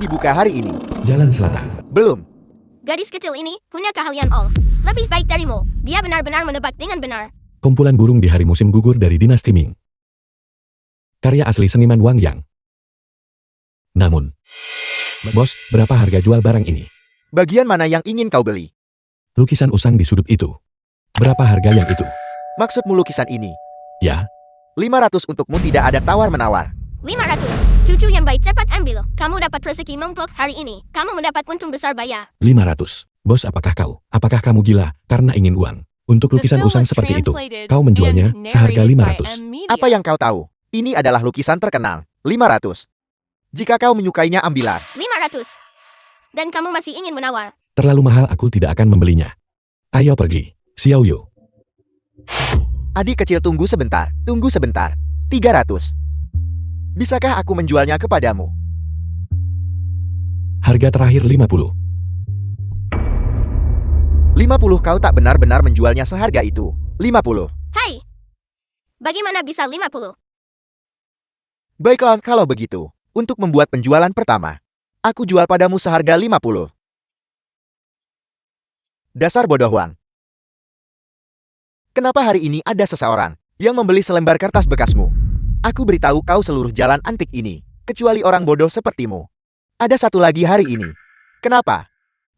dibuka hari ini. Jalan Selatan. Belum. Gadis kecil ini punya keahlian all. Lebih baik darimu. Dia benar-benar menebak dengan benar. Kumpulan burung di hari musim gugur dari dinasti Ming. Karya asli seniman Wang Yang. Namun, bos, berapa harga jual barang ini? Bagian mana yang ingin kau beli? Lukisan usang di sudut itu. Berapa harga yang itu? Maksudmu lukisan ini? Ya, 500 untukmu, tidak ada tawar-menawar. 500. Cucu yang baik, cepat ambil. Kamu dapat rezeki mumpuk hari ini. Kamu mendapat untung besar bayar. 500. Bos, apakah kamu gila karena ingin uang? Untuk lukisan usang seperti itu, kau menjualnya seharga 500. Apa yang kau tahu? Ini adalah lukisan terkenal. 500. Jika kau menyukainya, ambillah. 500. Dan kamu masih ingin menawar. Terlalu mahal, aku tidak akan membelinya. Ayo pergi, Xiao Yu. Adik kecil, tunggu sebentar. Tunggu sebentar. 300. Bisakah aku menjualnya kepadamu? Harga terakhir 50. 50, kau tak benar-benar menjualnya seharga itu. 50. Hai. Bagaimana bisa 50? Baiklah, kalau begitu. Untuk membuat penjualan pertama, aku jual padamu seharga 50. Dasar bodoh Wang. Kenapa hari ini ada seseorang yang membeli selembar kertas bekasmu? Aku beritahu kau seluruh jalan antik ini, kecuali orang bodoh sepertimu. Ada satu lagi hari ini. Kenapa?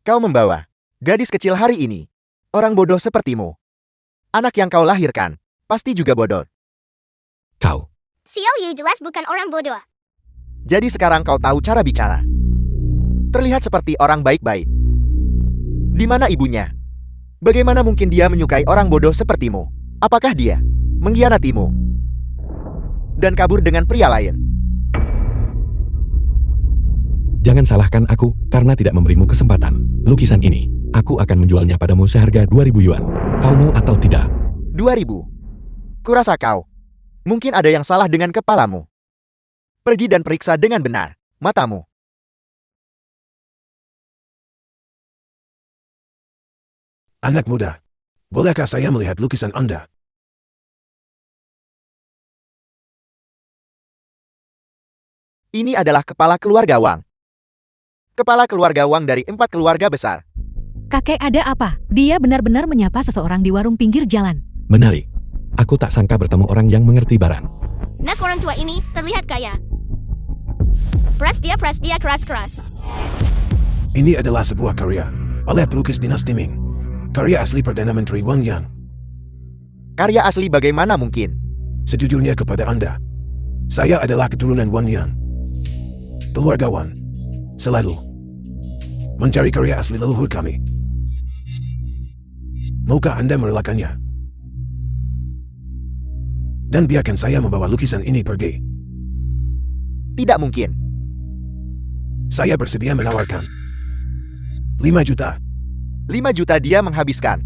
Kau membawa gadis kecil hari ini. Orang bodoh sepertimu. Anak yang kau lahirkan, pasti juga bodoh. Kau. Xiao Yu jelas bukan orang bodoh. Jadi sekarang kau tahu cara bicara. Terlihat seperti orang baik-baik. Di mana ibunya? Bagaimana mungkin dia menyukai orang bodoh sepertimu? Apakah dia mengkhianatimu dan kabur dengan pria lain? Jangan salahkan aku karena tidak memberimu kesempatan. Lukisan ini, aku akan menjualnya padamu seharga 2000 yuan. Kau mau atau tidak? 2000. Kurasa kau mungkin ada yang salah dengan kepalamu. Pergi dan periksa dengan benar matamu. Anak muda, bolehkah saya melihat lukisan Anda? Ini adalah kepala keluarga Wang. Kepala keluarga Wang dari 4 keluarga besar. Kakek, ada apa? Dia benar-benar menyapa seseorang di warung pinggir jalan. Menarik. Aku tak sangka bertemu orang yang mengerti barang. Nak orang tua ini terlihat kaya. Pras dia keras-keras. Ini adalah sebuah karya oleh pelukis dinasti Ming. Karya asli Perdana Menteri Wang Yang. Karya asli bagaimana mungkin? Sejujurnya kepada Anda, saya adalah keturunan Wang Yang. Keluarga Wang selalu mencari karya asli leluhur kami. Maukah Anda merelakannya? Dan biarkan saya membawa lukisan ini pergi. Tidak mungkin. Saya bersedia menawarkan 5 juta. 5 juta dia menghabiskan.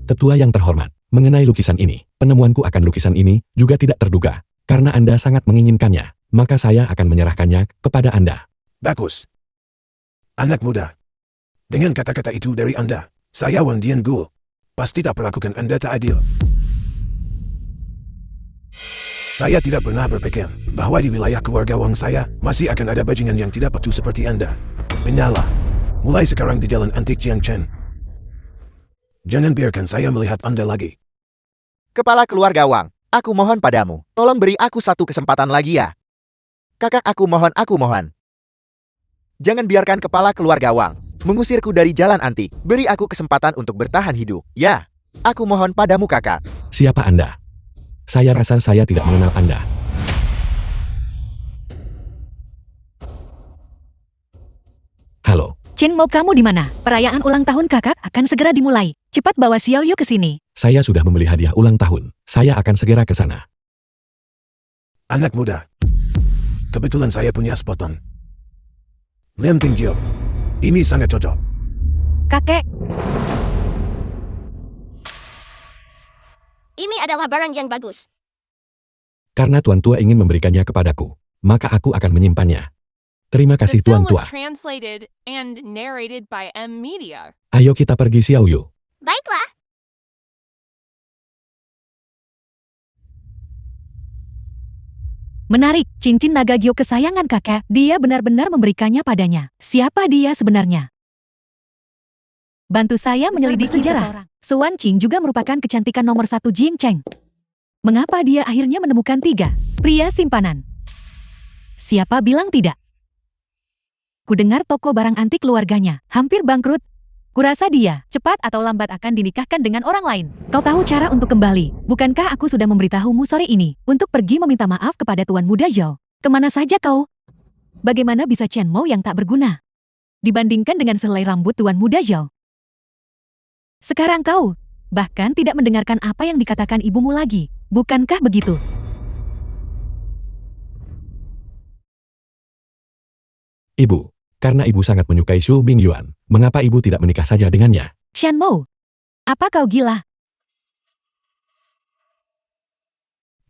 Tetua yang terhormat, mengenai lukisan ini, penemuanku akan lukisan ini juga tidak terduga. Karena Anda sangat menginginkannya, maka saya akan menyerahkannya kepada Anda. Bagus. Anak muda. Dengan kata-kata itu dari Anda, saya Wang Diangu pasti tak perlakukan Anda tak adil. Saya tidak pernah berpikir bahwa di wilayah keluarga Wang saya masih akan ada bajingan yang tidak patuh seperti Anda. Binalah. Mulai sekarang di jalan antik Jiangchen. Jangan biarkan saya melihat Anda lagi. Kepala keluarga Wang, aku mohon padamu, tolong beri aku satu kesempatan lagi ya. Kakak, aku mohon. Jangan biarkan kepala keluarga Wang mengusirku dari jalan antik. Beri aku kesempatan untuk bertahan hidup. Ya, aku mohon padamu kakak. Siapa Anda? Saya rasa saya tidak mengenal Anda. Halo. Chen, mau kamu di mana? Perayaan ulang tahun kakak akan segera dimulai. Cepat bawa Xiao Yu ke sini. Saya sudah membeli hadiah ulang tahun. Saya akan segera ke sana. Anak muda. Kebetulan saya punya sepotong Liam Ting Jiok. Ini sangat cocok. Kakek, Ini adalah barang yang bagus. Karena Tuan Tua ingin memberikannya kepadaku, maka aku akan menyimpannya. Terima kasih The Tuan film was Tua. translated and narrated by M Media. Ayo kita pergi Xiao Yu. Baiklah. Menarik, cincin naga giok kesayangan kakek. Dia benar-benar memberikannya padanya. Siapa dia sebenarnya? Bantu saya menyelidiki sejarah. Su Wanqing juga merupakan kecantikan nomor 1 Jing Cheng. Mengapa dia akhirnya menemukan 3 pria simpanan? Siapa bilang tidak? Kudengar toko barang antik keluarganya hampir bangkrut. Kurasa dia cepat atau lambat akan dinikahkan dengan orang lain. Kau tahu cara untuk kembali. Bukankah aku sudah memberitahumu sore ini untuk pergi meminta maaf kepada Tuan Muda Zhao? Kemana saja kau? Bagaimana bisa Chen Mo yang tak berguna dibandingkan dengan selai rambut Tuan Muda Zhao? Sekarang kau bahkan tidak mendengarkan apa yang dikatakan ibumu lagi. Bukankah begitu? Ibu, karena ibu sangat menyukai Xu Mingyuan, mengapa ibu tidak menikah saja dengannya? Chen Mo, apa kau gila?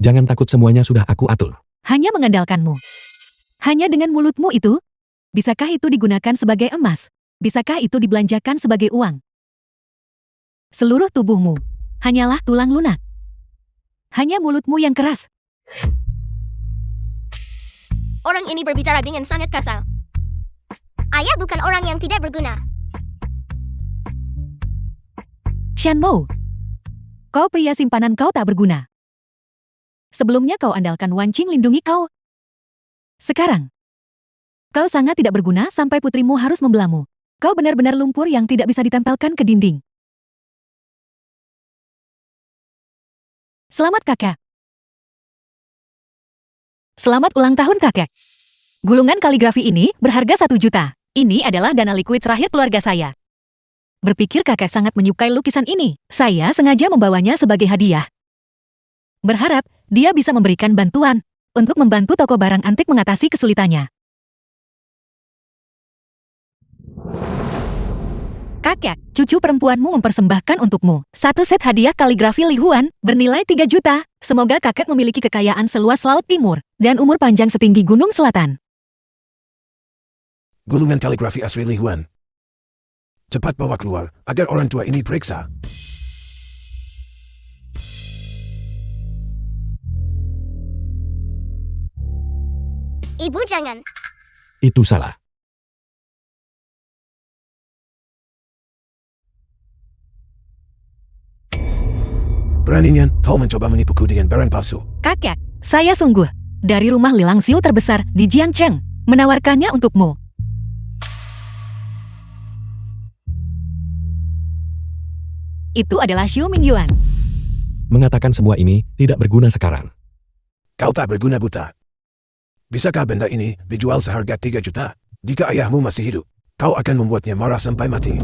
Jangan takut, semuanya sudah aku atur. Hanya mengandalkanmu. Hanya dengan mulutmu itu? Bisakah itu digunakan sebagai emas? Bisakah itu dibelanjakan sebagai uang? Seluruh tubuhmu hanyalah tulang lunak. Hanya mulutmu yang keras. Orang ini berbicara dengan sangat kasar. Ayah bukan orang yang tidak berguna. Chen Mo, kau pria simpanan, kau tak berguna. Sebelumnya kau andalkan Wanqing lindungi kau. Sekarang, kau sangat tidak berguna sampai putrimu harus membelamu. Kau benar-benar lumpur yang tidak bisa ditempelkan ke dinding. Selamat kakek. Selamat ulang tahun kakek. Gulungan kaligrafi ini berharga 1 juta. Ini adalah dana likuid terakhir keluarga saya. Berpikir kakek sangat menyukai lukisan ini. Saya sengaja membawanya sebagai hadiah. Berharap dia bisa memberikan bantuan untuk membantu toko barang antik mengatasi kesulitannya. Kakek, cucu perempuanmu mempersembahkan untukmu 1 set hadiah kaligrafi Li Huan bernilai 3 juta. Semoga kakek memiliki kekayaan seluas Laut Timur dan umur panjang setinggi Gunung Selatan. Gulungan kaligrafi asli Li Huan. Cepat bawa keluar agar orang tua ini periksa. Ibu jangan. Itu salah. Beraninya kau mencoba menipuku dengan barang palsu. Kakek, saya sungguh dari rumah Lilang Xiu terbesar di Jiangcheng menawarkannya untukmu. Itu adalah Xu Mingyuan. Mengatakan semua ini tidak berguna sekarang. Kau tak berguna buta. Bisakah benda ini dijual seharga 3 juta? Jika ayahmu masih hidup, kau akan membuatnya marah sampai mati.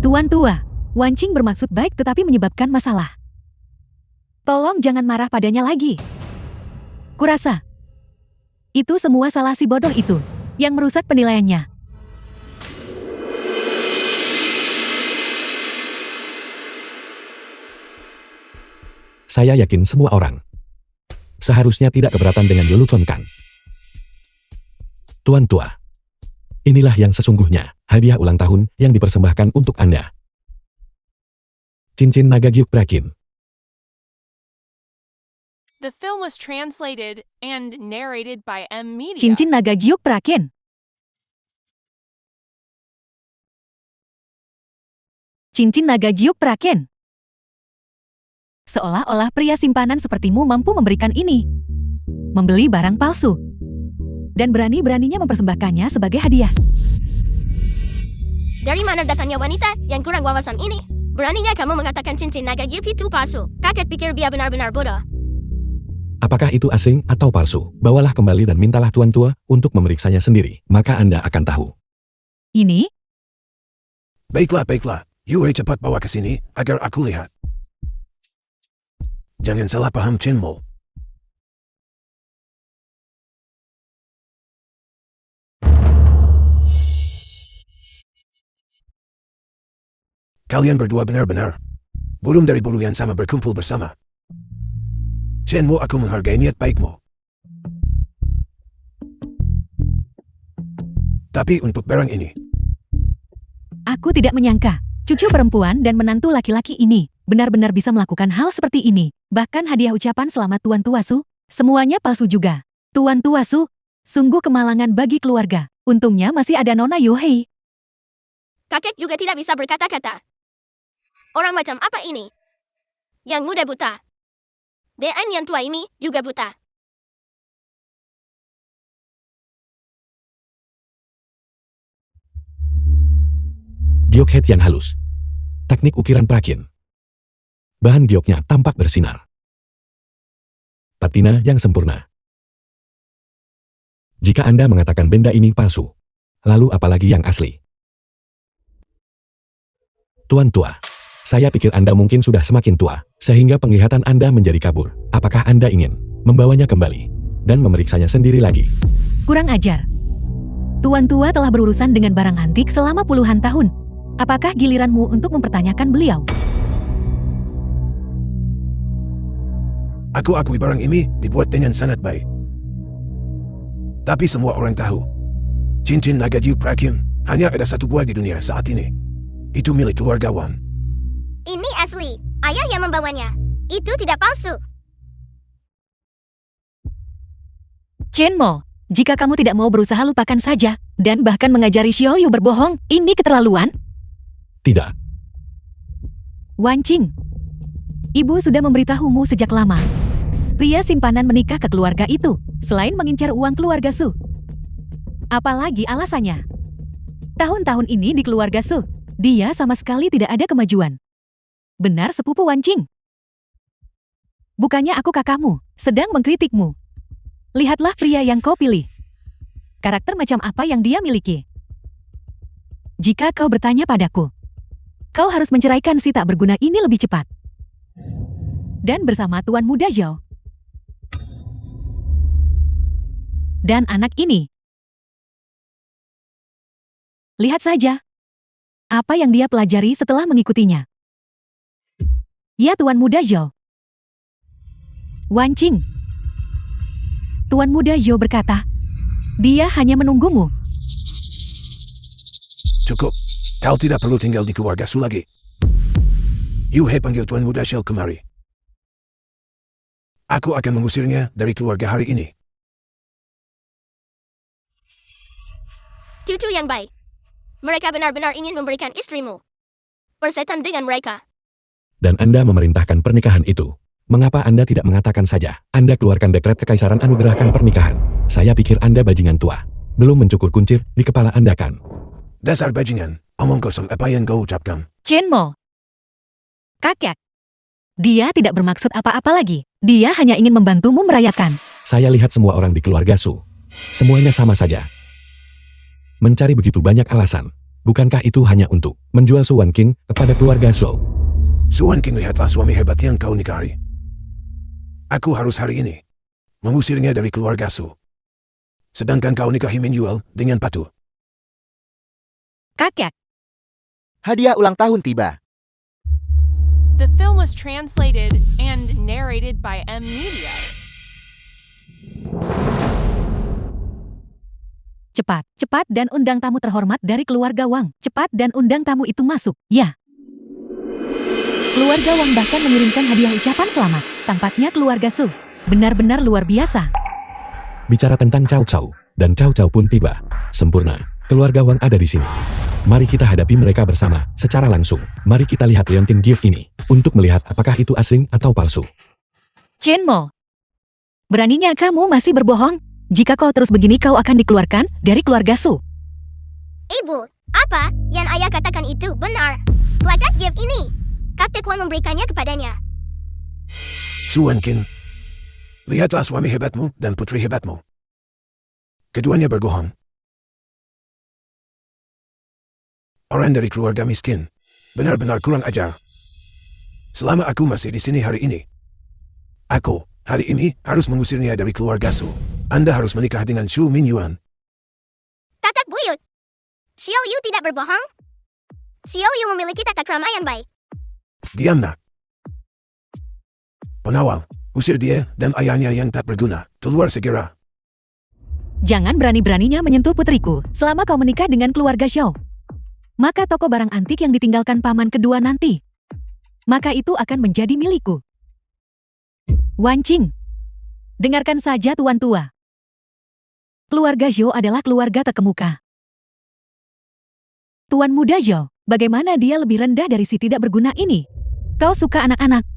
Tuan tua, Wanqing bermaksud baik tetapi menyebabkan masalah. Tolong jangan marah padanya lagi. Kurasa itu semua salah si bodoh itu yang merusak penilaiannya. Saya yakin semua orang seharusnya tidak keberatan dengan Yulu Kan. Tuan tua, inilah yang sesungguhnya hadiah ulang tahun yang dipersembahkan untuk Anda. Cincin naga giok Brakin. The film was translated and narrated by M Media. Cincin naga giok Brakin. Cincin naga giok Brakin. Seolah-olah pria simpanan sepertimu mampu memberikan ini. Membeli barang palsu. Dan berani-beraninya mempersembahkannya sebagai hadiah. Dari mana datangnya wanita yang kurang wawasan ini? Beraninya kamu mengatakan cincin naga giok itu palsu? Kakek pikir dia benar-benar bodoh. Apakah itu asing atau palsu? Bawalah kembali dan mintalah tuan tua untuk memeriksanya sendiri. Maka Anda akan tahu. Ini? Baiklah. Yuri cepat bawa ke sini agar aku lihat. Jangan salah paham Chen Mo. Kalian berdua benar-benar burung dari bulu yang sama berkumpul bersama. Chen Mo, aku menghargai niat baikmu. Tapi untuk barang ini, Aku tidak menyangka, cucu perempuan dan menantu laki-laki ini benar-benar bisa melakukan hal seperti ini. Bahkan hadiah ucapan selamat Tuan Tua Su Semuanya palsu juga. Tuan Tua Su, sungguh kemalangan bagi keluarga. Untungnya masih ada Nona Yohei. Kakek juga tidak bisa berkata-kata. Orang macam apa ini? Yang muda buta. Dan yang tua ini juga buta. Giok head yang halus. Teknik ukiran prakin. Bahan gioknya tampak bersinar. Patina yang sempurna. Jika Anda mengatakan benda ini palsu, lalu apalagi yang asli? Tuan tua, saya pikir Anda mungkin sudah semakin tua, sehingga penglihatan Anda menjadi kabur. Apakah Anda ingin membawanya kembali dan memeriksanya sendiri lagi? Kurang ajar. Tuan Tua telah berurusan dengan barang antik selama puluhan tahun. Apakah giliranmu untuk mempertanyakan beliau? Aku akui barang ini dibuat dengan sangat baik. Tapi semua orang tahu, cincin naga Jiu Prakin hanya ada satu buah di dunia saat ini. Itu milik keluarga Wang. Ini asli. Ayah yang membawanya. Itu tidak palsu. Chen Mo, jika kamu tidak mau berusaha lupakan saja, dan bahkan mengajari Xiao Yu berbohong, ini keterlaluan. Tidak. Wan Qing, ibu sudah memberitahumu sejak lama. Pria simpanan menikah ke keluarga itu, selain mengincar uang keluarga Su. Apalagi alasannya? Tahun-tahun ini di keluarga Su, dia sama sekali tidak ada kemajuan. Benar sepupu Wan Qing? Bukannya aku kakakmu, sedang mengkritikmu. Lihatlah pria yang kau pilih. Karakter macam apa yang dia miliki? Jika kau bertanya padaku, kau harus menceraikan si tak berguna ini lebih cepat. Dan bersama Tuan Muda Zhao. Dan anak ini. Lihat saja. Apa yang dia pelajari setelah mengikutinya. Ya Tuan Muda Zhao. Wan Qing. Tuan Muda Zhao berkata, dia hanya menunggumu. Cukup. Kau tidak perlu tinggal di keluarga Su lagi. Yuhei panggil Tuan Muda Zhao kemari. Aku akan mengusirnya dari keluarga hari ini. Cucu yang baik. Mereka benar-benar ingin memberikan istrimu. Persetan dengan mereka. Dan Anda memerintahkan pernikahan itu. Mengapa Anda tidak mengatakan saja? Anda keluarkan dekret kekaisaran anugerahkan pernikahan. Saya pikir Anda bajingan tua. Belum mencukur kuncir di kepala Anda kan? Dasar bajingan, omong kosong apa yang kau ucapkan? Chen Mo. Kakek. Dia tidak bermaksud apa-apa lagi. Dia hanya ingin membantumu merayakan. Saya lihat semua orang di keluarga Su. Semuanya sama saja. Mencari begitu banyak alasan. Bukankah itu hanya untuk menjual Su Wan Qing kepada keluarga Zhou? Su Wan Qing lihatlah suami hebat yang kau nikahi. Aku harus hari ini mengusirnya dari keluarga Su. Sedangkan kau nikahi Min Yuel dengan patuh. Kakek. Hadiah ulang tahun tiba. The film was translated and narrated by M Media. Cepat, cepat dan undang tamu terhormat dari keluarga Wang. Cepat dan undang tamu itu masuk, ya. Keluarga Wang bahkan mengirimkan hadiah ucapan selamat. Tampaknya keluarga Su benar-benar luar biasa. Bicara tentang Cao Cao, dan Cao Cao pun tiba. Sempurna. Keluarga Wang ada di sini. Mari kita hadapi mereka bersama, secara langsung. Mari kita lihat Leontin Gift ini, untuk melihat apakah itu asli atau palsu. Chen Mo. Beraninya kamu masih berbohong? Jika kau terus begini kau akan dikeluarkan dari keluarga Su. Ibu, apa yang ayah katakan itu benar? Plakat gift ini. Kakek Wang memberikannya kepadanya. Su Wan Qing, lihatlah suami hebatmu dan putri hebatmu. Keduanya berbohong. Orang dari keluarga miskin. Benar-benar kurang ajar. Selama aku masih di sini hari ini, aku, hari ini, harus mengusirnya dari keluarga Su. Anda harus menikah dengan Shu Minyuan. Kakak buyut. Xiao Yu tidak berbohong. Xiao Yu memiliki tata krama yang baik. Diam nak. Penawal, usir dia dan ayahnya yang tak berguna. Keluar segera. Jangan berani-beraninya menyentuh putriku selama kau menikah dengan keluarga Xiao. Maka toko barang antik yang ditinggalkan paman kedua nanti, maka itu akan menjadi milikku. Wan Qing. Dengarkan saja Tuan Tua. Keluarga Zhou adalah keluarga terkemuka. Tuan muda Zhou, bagaimana dia lebih rendah dari si tidak berguna ini? Kau suka anak-anak.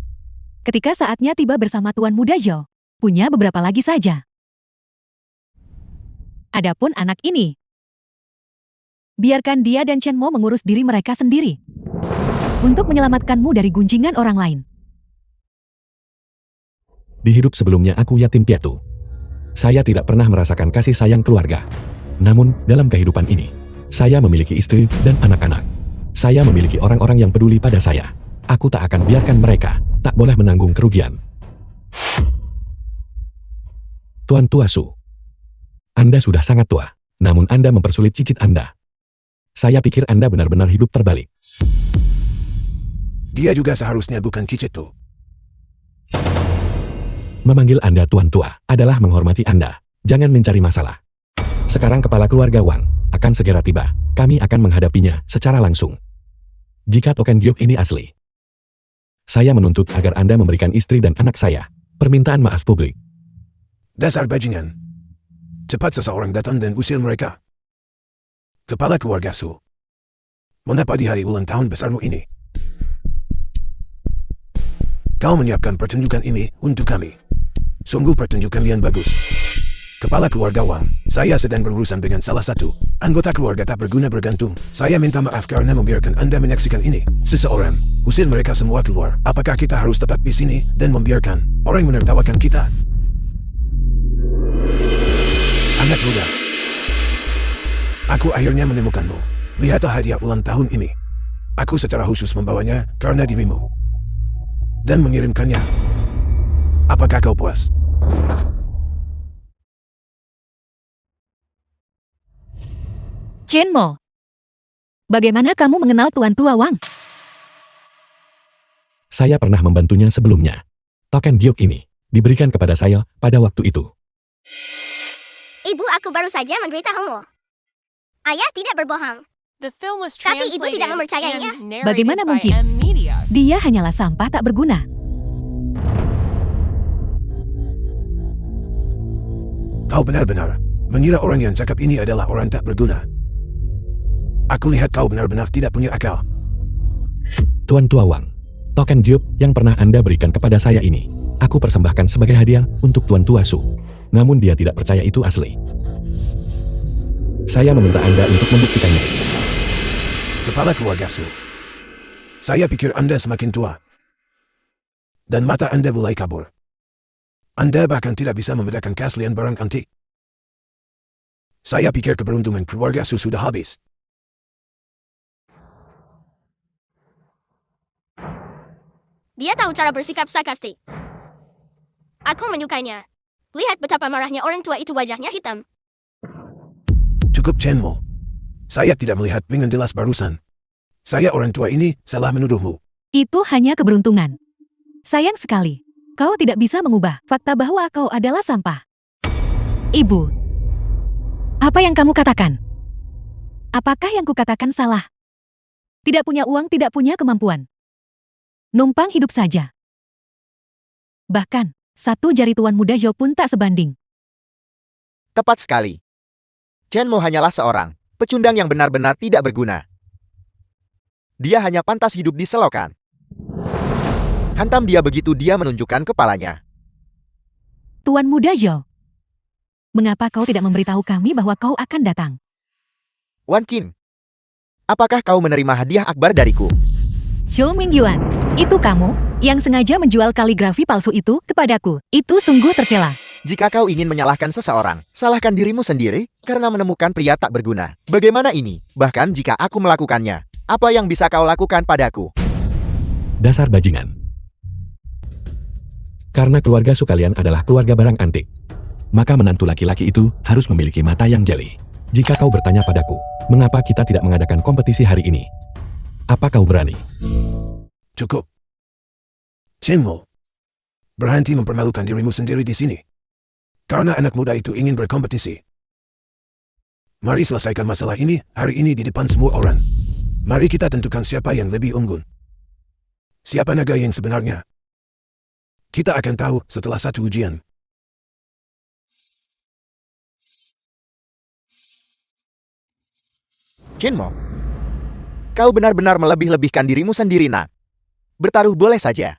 Ketika saatnya tiba bersama Tuan muda Zhou, punya beberapa lagi saja. Adapun anak ini, biarkan dia dan Chen Mo mengurus diri mereka sendiri untuk menyelamatkanmu dari gunjingan orang lain. Di hidup sebelumnya aku yatim piatu. Saya tidak pernah merasakan kasih sayang keluarga. Namun, dalam kehidupan ini, saya memiliki istri dan anak-anak. Saya memiliki orang-orang yang peduli pada saya. Aku tak akan biarkan mereka tak boleh menanggung kerugian. Tuan Tua Su, Anda sudah sangat tua, namun Anda mempersulit cicit Anda. Saya pikir Anda benar-benar hidup terbalik. Dia juga seharusnya bukan cicit tuh. Memanggil Anda Tuan Tua adalah menghormati Anda. Jangan mencari masalah. Sekarang kepala keluarga Wang akan segera tiba. Kami akan menghadapinya secara langsung. Jika token giok ini asli, saya menuntut agar Anda memberikan istri dan anak saya permintaan maaf publik. Dasar bajingan. Cepat seseorang datang dan usir mereka. Kepala keluarga Su, mengapa di hari ulang tahun besarmu ini kau menyiapkan pertunjukan ini untuk kami? Sungguh pertunjukan yang bagus. Kepala keluarga Wang, saya sedang berurusan dengan salah satu anggota keluarga tak berguna bergantung. Saya minta maaf karena membiarkan Anda menyaksikan ini. Seseorang, usir mereka semua keluar. Apakah kita harus tetap di sini dan membiarkan orang menertawakan kita? Anak muda, aku akhirnya menemukanmu. Lihatlah hadiah ulang tahun ini. Aku secara khusus membawanya karena dirimu dan mengirimkannya. Apakah kau puas? Chen Mo, bagaimana kamu mengenal Tuan Tua Wang? Saya pernah membantunya sebelumnya. Token giok ini diberikan kepada saya pada waktu itu. Ibu, aku baru saja memberitahumu. Ayah tidak berbohong. The film was Tapi ibu translated tidak mempercayainya. and narrated Bagaimana by mungkin? M Media. Dia hanyalah sampah tak berguna. Kau benar-benar mengira orang yang cakap ini adalah orang tak berguna. Aku lihat kau benar-benar tidak punya akal. Tuan Tua Wang, token giok yang pernah Anda berikan kepada saya ini, aku persembahkan sebagai hadiah untuk Tuan Tua Su. Namun dia tidak percaya itu asli. Saya meminta Anda untuk membuktikannya. Kepala keluarga Su, saya pikir Anda semakin tua. Dan mata Anda mulai kabur. Anda bahkan tidak bisa membedakan keaslian barang antik. Saya pikir keberuntungan keluarga Su sudah habis. Dia tahu cara bersikap sarkastik. Aku menyukainya. Lihat betapa marahnya orang tua itu, wajahnya hitam. Cukup Chen Mo. Saya tidak melihat dengan jelas barusan. Saya orang tua ini salah menuduhmu. Itu hanya keberuntungan. Sayang sekali, kau tidak bisa mengubah fakta bahwa kau adalah sampah. Ibu, apa yang kamu katakan? Apakah yang kukatakan salah? Tidak punya uang, tidak punya kemampuan. Numpang hidup saja. Bahkan, satu jari Tuan muda Zhou pun tak sebanding. Tepat sekali. Chen Mo hanyalah seorang pecundang yang benar-benar tidak berguna. Dia hanya pantas hidup di selokan. Hantam dia begitu dia menunjukkan kepalanya. Tuan muda Zhou, mengapa kau tidak memberitahu kami bahwa kau akan datang? Wan Qin, apakah kau menerima hadiah akbar dariku? Zhou Mingyuan, itu kamu yang sengaja menjual kaligrafi palsu itu kepadaku. Itu sungguh tercela. Jika kau ingin menyalahkan seseorang, salahkan dirimu sendiri karena menemukan pria tak berguna. Bagaimana ini? Bahkan jika aku melakukannya, apa yang bisa kau lakukan padaku? Dasar bajingan. Karena keluarga Su kalian adalah keluarga barang antik, maka menantu laki-laki itu harus memiliki mata yang jeli. Jika kau bertanya padaku, mengapa kita tidak mengadakan kompetisi hari ini? Apa kau berani? Cukup. Chen Mo, berhenti mempermalukan dirimu sendiri di sini. Karena anak muda itu ingin berkompetisi. Mari selesaikan masalah ini hari ini di depan semua orang. Mari kita tentukan siapa yang lebih unggul. Siapa naga yang sebenarnya? Kita akan tahu setelah satu ujian. Chenmo, kau benar-benar melebih-lebihkan dirimu sendiri, nak. Bertaruh boleh saja.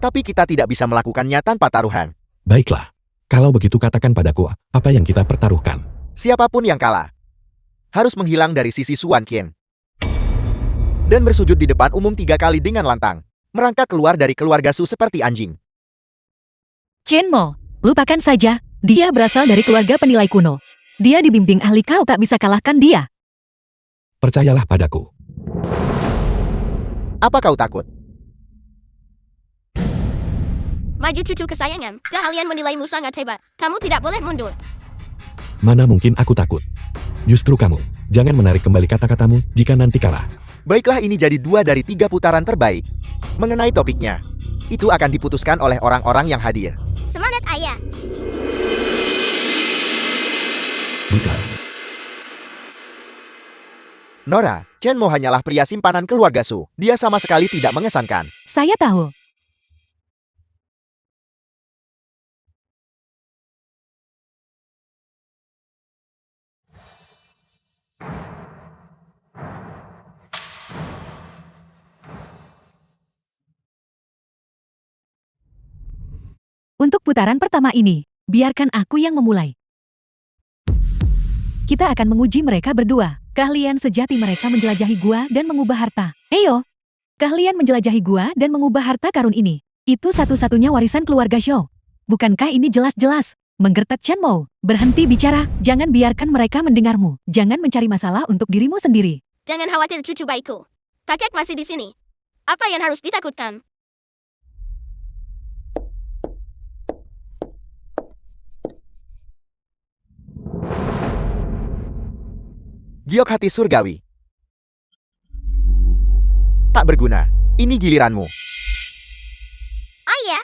Tapi kita tidak bisa melakukannya tanpa taruhan. Baiklah. Kalau begitu katakan padaku, apa yang kita pertaruhkan? Siapapun yang kalah harus menghilang dari sisi Suan Qian dan bersujud di depan umum 3 kali dengan lantang, merangkak keluar dari keluarga Su seperti anjing. Chenmo, lupakan saja. Dia berasal dari keluarga penilai kuno. Dia dibimbing ahli, kau tak bisa kalahkan dia. Percayalah padaku. Apa kau takut? Maju cucu kesayangan, keahlian menilaimu sangat hebat. Kamu tidak boleh mundur. Mana mungkin aku takut? Justru kamu. Jangan menarik kembali kata-katamu jika nanti kalah. Baiklah, ini jadi 2 dari 3 putaran terbaik. Mengenai topiknya, itu akan diputuskan oleh orang-orang yang hadir. Semangat ayah. Bukan. Nora, Chenmo hanyalah pria simpanan keluarga Su. Dia sama sekali tidak mengesankan. Saya tahu. Untuk putaran pertama ini, biarkan aku yang memulai. Kita akan menguji mereka berdua. Keahlian sejati mereka menjelajahi gua dan mengubah harta. Eyo, keahlian menjelajahi gua dan mengubah harta karun ini. Itu satu-satunya warisan keluarga Shou. Bukankah ini jelas-jelas? Menggertak Chenmo, berhenti bicara. Jangan biarkan mereka mendengarmu. Jangan mencari masalah untuk dirimu sendiri. Jangan khawatir cucu baikku. Kakek masih di sini. Apa yang harus ditakutkan? Giok hati surgawi. Tak berguna. Ini giliranmu. Ayah.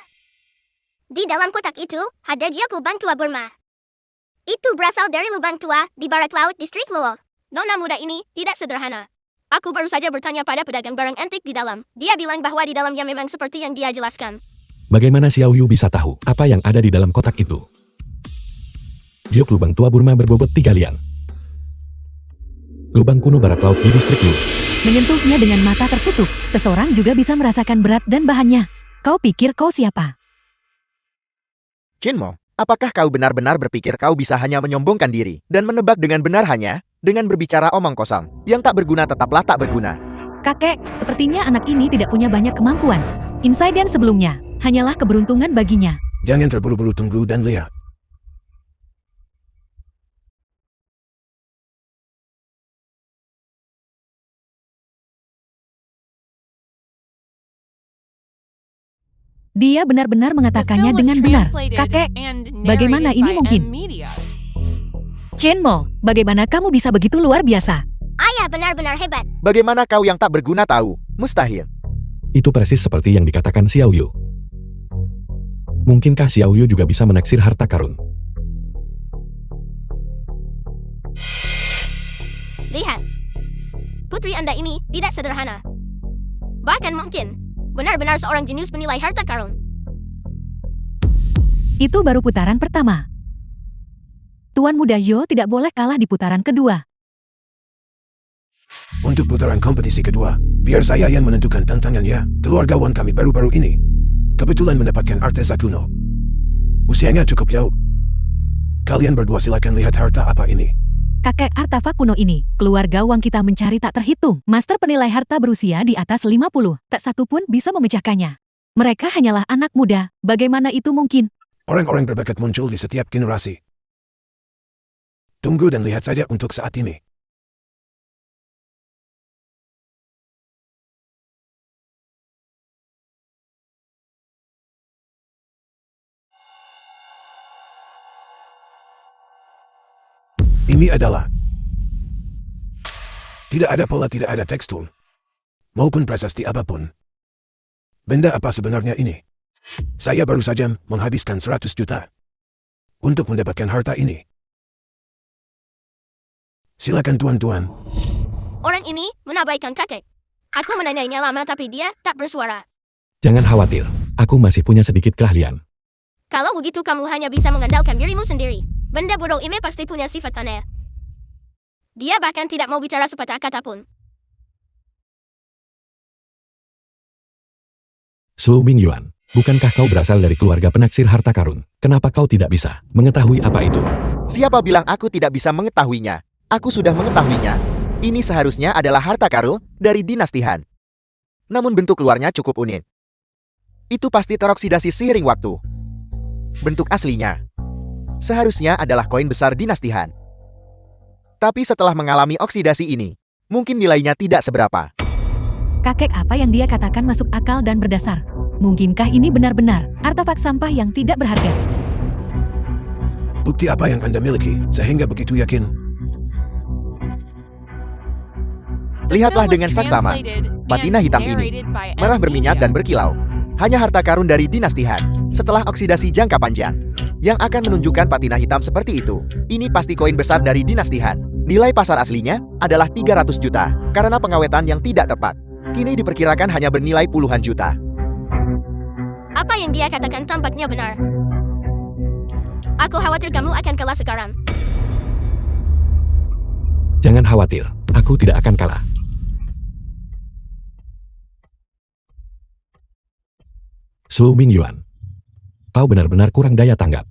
Di dalam kotak itu, ada giok lubang tua Burma. Itu berasal dari lubang tua di barat laut distrik Luo. Nona muda ini tidak sederhana. Aku baru saja bertanya pada pedagang barang antik di dalam. Dia bilang bahwa di dalamnya memang seperti yang dia jelaskan. Bagaimana Xiao Yu bisa tahu apa yang ada di dalam kotak itu? Giok lubang tua Burma berbobot 3 lian. Lubang kuno barat laut di distrik Lu. Menyentuhnya dengan mata tertutup, seseorang juga bisa merasakan berat dan bahannya. Kau pikir kau siapa? Chenmo, apakah kau benar-benar berpikir kau bisa hanya menyombongkan diri dan menebak dengan benar hanya dengan berbicara omong kosong? Yang tak berguna tetaplah tak berguna. Kakek, sepertinya anak ini tidak punya banyak kemampuan. Insiden sebelumnya, hanyalah keberuntungan baginya. Jangan terburu-buru, tunggu dan lihat. Dia benar-benar The mengatakannya film was dengan benar. translated Kakek, and bagaimana narrated ini by mungkin? M Media. Chenmo, bagaimana kamu bisa begitu luar biasa? Ayah benar-benar hebat. Bagaimana kau yang tak berguna tahu? Mustahil. Itu persis seperti yang dikatakan Xiao Yu. Mungkinkah Xiao Yu juga bisa menaksir harta karun? Lihat. Putri Anda ini tidak sederhana. Bahkan mungkin benar-benar seorang jenius penilai harta karun. Itu baru putaran pertama. Tuan Muda Yo tidak boleh kalah di putaran kedua. Untuk putaran kompetisi kedua, biar saya yang menentukan tantangannya. Keluargawan kami baru-baru ini kebetulan mendapatkan artesa kuno. Usianya cukup jauh. Kalian berdua silakan lihat harta apa ini. Kakek artefak kuno ini, keluarga Wang kita mencari tak terhitung. Master penilai harta berusia di atas 50, tak satu pun bisa memecahkannya. Mereka hanyalah anak muda, bagaimana itu mungkin? Orang-orang berbakat muncul di setiap generasi. Tunggu dan lihat saja untuk saat ini. Ini adalah tidak ada pola, tidak ada tekstur, maupun prasasti apapun. Benda apa sebenarnya ini? Saya baru saja menghabiskan 100 juta untuk mendapatkan harta ini. Silakan tuan-tuan. Orang ini menabaikan kakek. Aku menanyainya lama tapi dia tak bersuara. Jangan khawatir, aku masih punya sedikit keahlian. Kalau begitu kamu hanya bisa mengandalkan dirimu sendiri. Benda bodoh ini pasti punya sifat aneh. Dia bahkan tidak mau bicara sepatah kata pun. Su Mingyuan, bukankah kau berasal dari keluarga penaksir harta karun? Kenapa kau tidak bisa mengetahui apa itu? Siapa bilang aku tidak bisa mengetahuinya? Aku sudah mengetahuinya. Ini seharusnya adalah harta karun dari dinasti Han. Namun bentuk luarnya cukup unik. Itu pasti teroksidasi seiring waktu. Bentuk aslinya seharusnya adalah koin besar dinasti Han. Tapi setelah mengalami oksidasi ini, mungkin nilainya tidak seberapa. Kakek, apa yang dia katakan masuk akal dan berdasar. Mungkinkah ini benar-benar artefak sampah yang tidak berharga? Bukti apa yang Anda miliki sehingga begitu yakin? The Lihatlah film was dengan saksama. translated Patina and hitam ini narrated by merah M. berminyak Media. dan berkilau. Hanya harta karun dari dinasti Han setelah oksidasi jangka panjang yang akan menunjukkan patina hitam seperti itu. Ini pasti koin besar dari dinasti Han. Nilai pasar aslinya adalah 300 juta karena pengawetan yang tidak tepat. Kini diperkirakan hanya bernilai puluhan juta. Apa yang dia katakan tampaknya benar. Aku khawatir kamu akan kalah sekarang. Jangan khawatir, aku tidak akan kalah. Su Mingyuan, kau benar-benar kurang daya tanggap.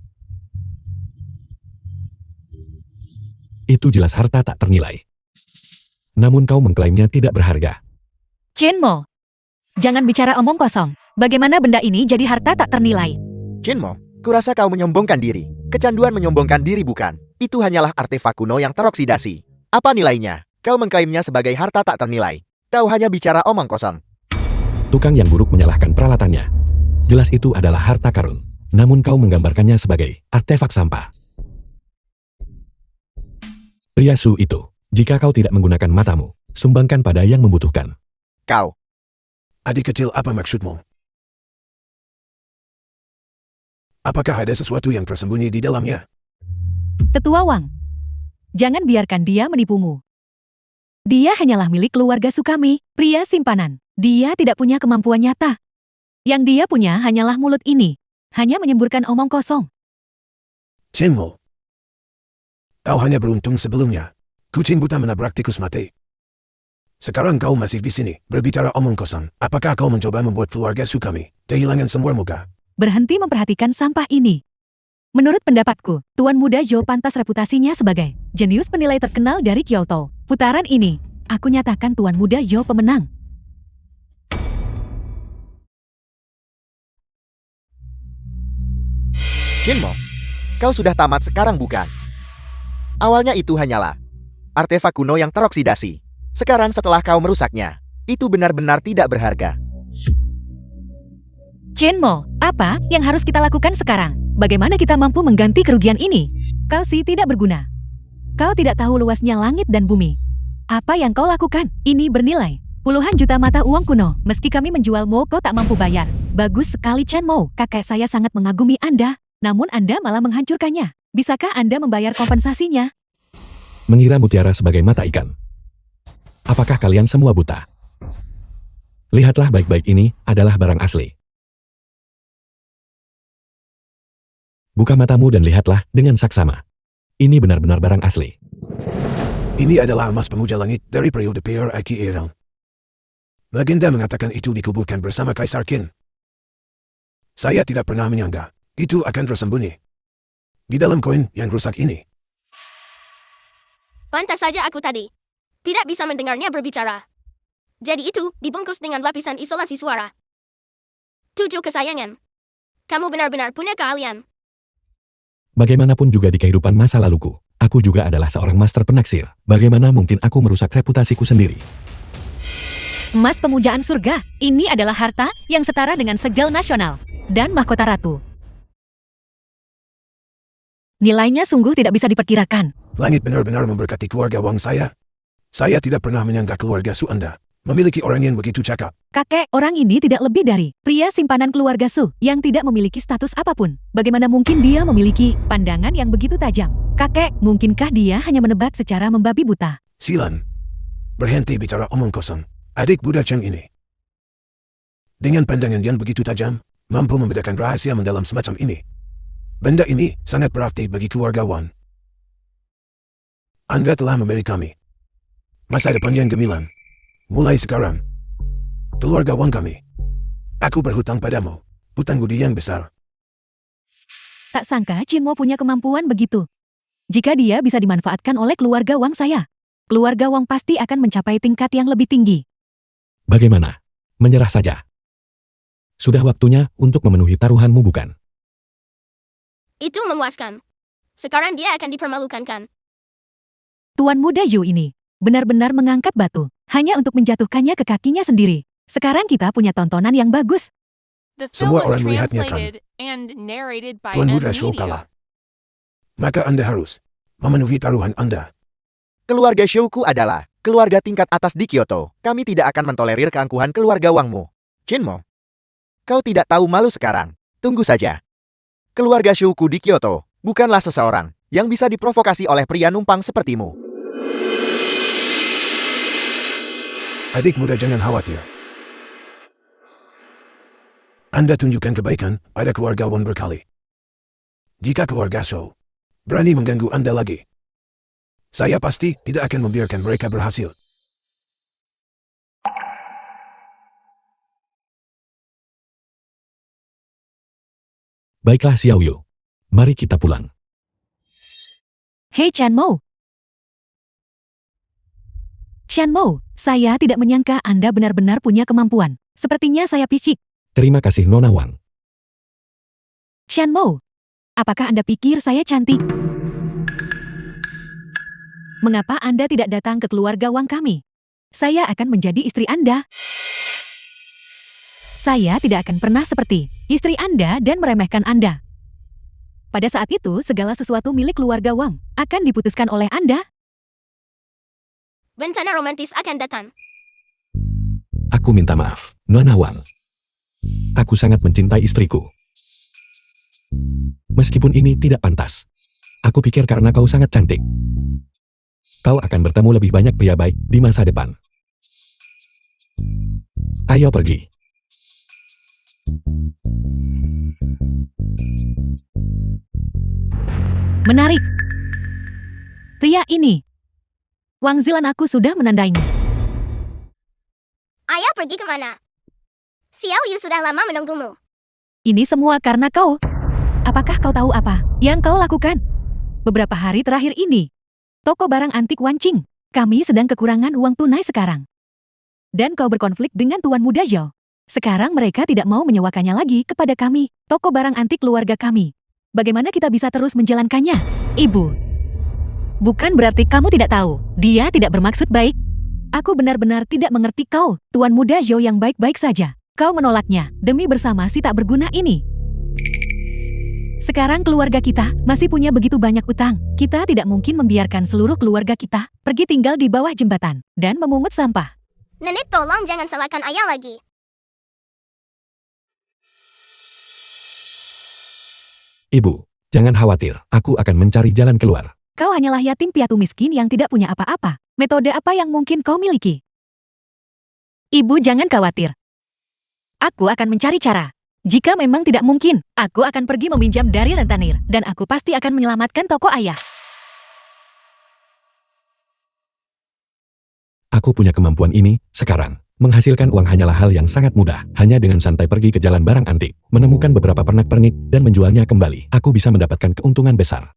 Itu jelas harta tak ternilai. Namun kau mengklaimnya tidak berharga. Chen Mo, jangan bicara omong kosong. Bagaimana benda ini jadi harta tak ternilai? Jinmo, kurasa kau menyombongkan diri. Kecanduan menyombongkan diri bukan. Itu hanyalah artefak kuno yang teroksidasi. Apa nilainya? Kau mengklaimnya sebagai harta tak ternilai. Kau hanya bicara omong kosong. Tukang yang buruk menyalahkan peralatannya. Jelas itu adalah harta karun. Namun kau menggambarkannya sebagai artefak sampah. Pria Su itu, jika kau tidak menggunakan matamu, sumbangkan pada yang membutuhkan. Kau, Adik kecil, apa maksudmu? Apakah ada sesuatu yang tersembunyi di dalamnya? Tetua Wang, jangan biarkan dia menipumu. Dia hanyalah milik keluarga Sukami, pria simpanan. Dia tidak punya kemampuan nyata. Yang dia punya hanyalah mulut ini. Hanya menyemburkan omong kosong. Chenmo, kau hanya beruntung sebelumnya. Kucing buta menabrak tikus mati. Sekarang kau masih di sini, berbicara omong kosong. Apakah kau mencoba membuat keluarga Sukami kehilangan semua muka? Berhenti memperhatikan sampah ini. Menurut pendapatku, Tuan Muda Zhou pantas reputasinya sebagai jenius penilai terkenal dari Kyoto. Putaran ini, aku nyatakan Tuan Muda Zhou pemenang. Jinmo, kau sudah tamat sekarang bukan? Awalnya itu hanyalah artefak kuno yang teroksidasi. Sekarang setelah kau merusaknya, itu benar-benar tidak berharga. Chenmo, apa yang harus kita lakukan sekarang? Bagaimana kita mampu mengganti kerugian ini? Kau sih tidak berguna. Kau tidak tahu luasnya langit dan bumi. Apa yang kau lakukan? Ini bernilai puluhan juta mata uang kuno. Meski kami menjualmu, kau tak mampu bayar. Bagus sekali Chenmo. Kakek saya sangat mengagumi Anda. Namun Anda malah menghancurkannya. Bisakah Anda membayar kompensasinya? Mengira mutiara sebagai mata ikan. Apakah kalian semua buta? Lihatlah baik-baik, ini adalah barang asli. Buka matamu dan lihatlah dengan saksama. Ini benar-benar barang asli. Ini adalah emas pemuja langit dari periode PR Aki Erel. Legenda mengatakan itu dikuburkan bersama Kaisar Qin. Saya tidak pernah menyangka itu akan tersembunyi di dalam koin yang rusak ini. Pantas saja aku tadi tidak bisa mendengarnya berbicara. Jadi itu dibungkus dengan lapisan isolasi suara. Tujuh kesayangan. Kamu benar-benar punya keahlian. Bagaimanapun juga di kehidupan masa laluku, aku juga adalah seorang master penaksir. Bagaimana mungkin aku merusak reputasiku sendiri? Emas pemujaan surga. Ini adalah harta yang setara dengan segel nasional dan mahkota ratu. Nilainya sungguh tidak bisa diperkirakan. Langit benar-benar memberkati keluarga Wang saya. Saya tidak pernah menyangka keluarga Su Anda memiliki orang yang begitu cakap. Kakek, orang ini tidak lebih dari pria simpanan keluarga Su yang tidak memiliki status apapun. Bagaimana mungkin dia memiliki pandangan yang begitu tajam? Kakek, mungkinkah dia hanya menebak secara membabi buta? Silan, berhenti bicara omong kosong. Adik Buddha Cheng ini, dengan pandangan yang begitu tajam, mampu membedakan rahasia mendalam semacam ini. Benda ini sangat berarti bagi keluarga Wan. Anda telah memberi kami masa depan yang gemilang. Mulai sekarang, keluarga Wang kami. Aku berhutang padamu, hutang budi yang besar. Tak sangka Chin Mo punya kemampuan begitu. Jika dia bisa dimanfaatkan oleh keluarga Wang saya, keluarga Wang pasti akan mencapai tingkat yang lebih tinggi. Bagaimana? Menyerah saja. Sudah waktunya untuk memenuhi taruhanmu bukan? Itu memuaskan. Sekarang dia akan dipermalukan kan? Tuan muda Zhou ini benar-benar mengangkat batu hanya untuk menjatuhkannya ke kakinya sendiri. Sekarang kita punya tontonan yang bagus. The film Semua was orang melihatnya kan? translated and narrated by Tuan M Muda Shou Media. kalah. Maka Anda harus memenuhi taruhan Anda. Keluarga Shouku adalah keluarga tingkat atas di Kyoto. Kami tidak akan mentolerir keangkuhan keluarga Wangmu. Chinmo, kau tidak tahu malu sekarang. Tunggu saja. Keluarga Shouku di Kyoto bukanlah seseorang yang bisa diprovokasi oleh pria numpang sepertimu. Adik muda jangan khawatir. Anda tunjukkan kebaikan pada keluarga Wang berkali. Jika keluarga Shou berani mengganggu Anda lagi, saya pasti tidak akan membiarkan mereka berhasil. Baiklah Xiao Yu. Mari kita pulang. Hei Chan Mo. Chan Mo, saya tidak menyangka Anda benar-benar punya kemampuan. Sepertinya saya picik. Terima kasih Nona Wang. Chan Mo, apakah Anda pikir saya cantik? Mengapa Anda tidak datang ke keluarga Wang kami? Saya akan menjadi istri Anda. Saya tidak akan pernah seperti istri Anda dan meremehkan Anda. Pada saat itu, segala sesuatu milik keluarga Wang akan diputuskan oleh Anda. Bencana romantis akan datang. Aku minta maaf, Nona Wang. Aku sangat mencintai istriku. Meskipun ini tidak pantas. Aku pikir karena kau sangat cantik. Kau akan bertemu lebih banyak pria baik di masa depan. Ayo pergi. Menarik. Pria ini. Wang Zilan aku sudah menandainya. Ayo pergi kemana? Xiao Yu sudah lama menunggumu. Ini semua karena kau. Apakah kau tahu apa yang kau lakukan? Beberapa hari terakhir ini, toko barang antik Wanqing, kami sedang kekurangan uang tunai sekarang. Dan kau berkonflik dengan Tuan Muda Zhou. Sekarang mereka tidak mau menyewakannya lagi kepada kami, toko barang antik keluarga kami. Bagaimana kita bisa terus menjalankannya? Ibu, bukan berarti kamu tidak tahu. Dia tidak bermaksud baik. Aku benar-benar tidak mengerti kau, Tuan Muda Zhou yang baik-baik saja. Kau menolaknya demi bersama si tak berguna ini. Sekarang keluarga kita masih punya begitu banyak utang. Kita tidak mungkin membiarkan seluruh keluarga kita pergi tinggal di bawah jembatan dan memungut sampah. Nenek tolong jangan salahkan ayah lagi. Ibu, jangan khawatir. Aku akan mencari jalan keluar. Kau hanyalah yatim piatu miskin yang tidak punya apa-apa. Metode apa yang mungkin kau miliki? Ibu jangan khawatir. Aku akan mencari cara. Jika memang tidak mungkin, aku akan pergi meminjam dari rentenir. Dan aku pasti akan menyelamatkan toko ayah. Aku punya kemampuan ini, sekarang. Menghasilkan uang hanyalah hal yang sangat mudah. Hanya dengan santai pergi ke jalan barang antik, menemukan beberapa pernak-pernik, dan menjualnya kembali. Aku bisa mendapatkan keuntungan besar.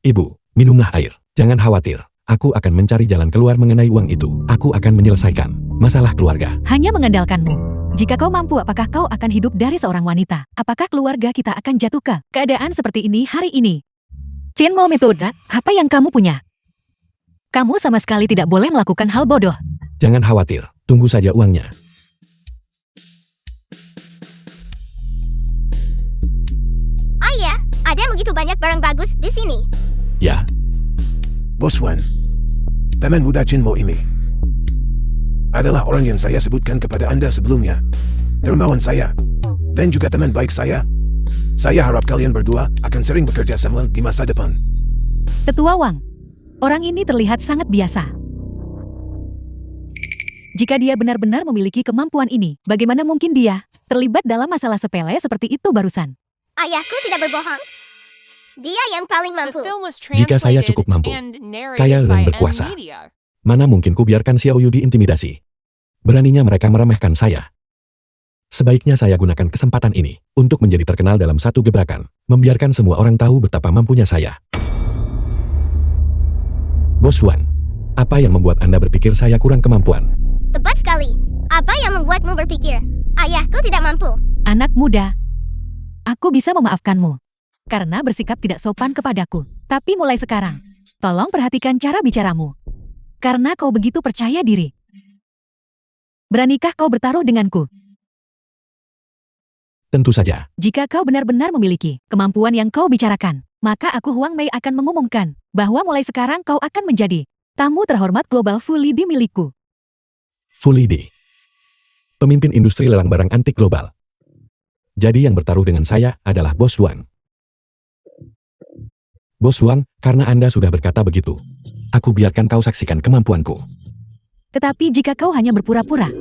Ibu, minumlah air. Jangan khawatir. Aku akan mencari jalan keluar mengenai uang itu. Aku akan menyelesaikan masalah keluarga. Hanya mengandalkanmu. Jika kau mampu, apakah kau akan hidup dari seorang wanita? Apakah keluarga kita akan jatuh ke keadaan seperti ini hari ini? Chin Mo metode, apa yang kamu punya? Kamu sama sekali tidak boleh melakukan hal bodoh. Jangan khawatir. Tunggu saja uangnya. Ayah, ada begitu banyak barang bagus di sini. Ya, Bos Wan, teman muda Chin Mo ini adalah orang yang saya sebutkan kepada Anda sebelumnya. Dermawan saya, dan juga teman baik saya. Saya harap kalian berdua akan sering bekerja sama di masa depan. Tetua Wang, orang ini terlihat sangat biasa. Jika dia benar-benar memiliki kemampuan ini, bagaimana mungkin dia terlibat dalam masalah sepele seperti itu barusan? Ayahku tidak berbohong. Dia yang paling The mampu. film was Jika saya translated cukup mampu, and kaya narrated dan by berkuasa. M-Media. Mana mungkin ku biarkan Xiao Yu diintimidasi? Beraninya mereka meremehkan saya. Sebaiknya saya gunakan kesempatan ini untuk menjadi terkenal dalam satu gebrakan, membiarkan semua orang tahu betapa mampunya saya. Bos Wan, apa yang membuat Anda berpikir saya kurang kemampuan? Tepat sekali. Apa yang membuatmu berpikir? Ayahku tidak mampu. Anak muda, aku bisa memaafkanmu karena bersikap tidak sopan kepadaku. Tapi mulai sekarang, tolong perhatikan cara bicaramu. Karena kau begitu percaya diri. Beranikah kau bertaruh denganku? Tentu saja. Jika kau benar-benar memiliki kemampuan yang kau bicarakan, maka aku Huang Mei akan mengumumkan bahwa mulai sekarang kau akan menjadi tamu terhormat global Fu Lidi milikku. Fu Lidi, pemimpin industri lelang barang antik global. Jadi yang bertaruh dengan saya adalah Bos Wang. Bos Wang, karena Anda sudah berkata begitu, aku biarkan kau saksikan kemampuanku. Tetapi jika kau hanya berpura-pura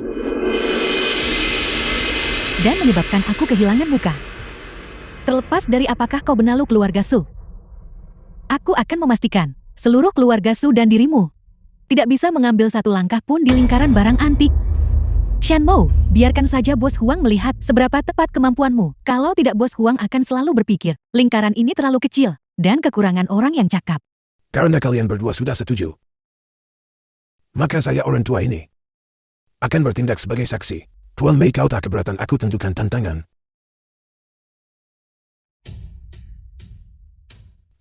dan menyebabkan aku kehilangan muka, terlepas dari apakah kau benalu keluarga Su, aku akan memastikan seluruh keluarga Su dan dirimu tidak bisa mengambil satu langkah pun di lingkaran barang antik. Qian Mo, biarkan saja Bos Huang melihat seberapa tepat kemampuanmu. Kalau tidak, Bos Huang akan selalu berpikir, lingkaran ini terlalu kecil dan kekurangan orang yang cakap. Karena kalian berdua sudah setuju, maka saya orang tua ini akan bertindak sebagai saksi. Tuan Mei, kau tak keberatan aku tentukan tantangan.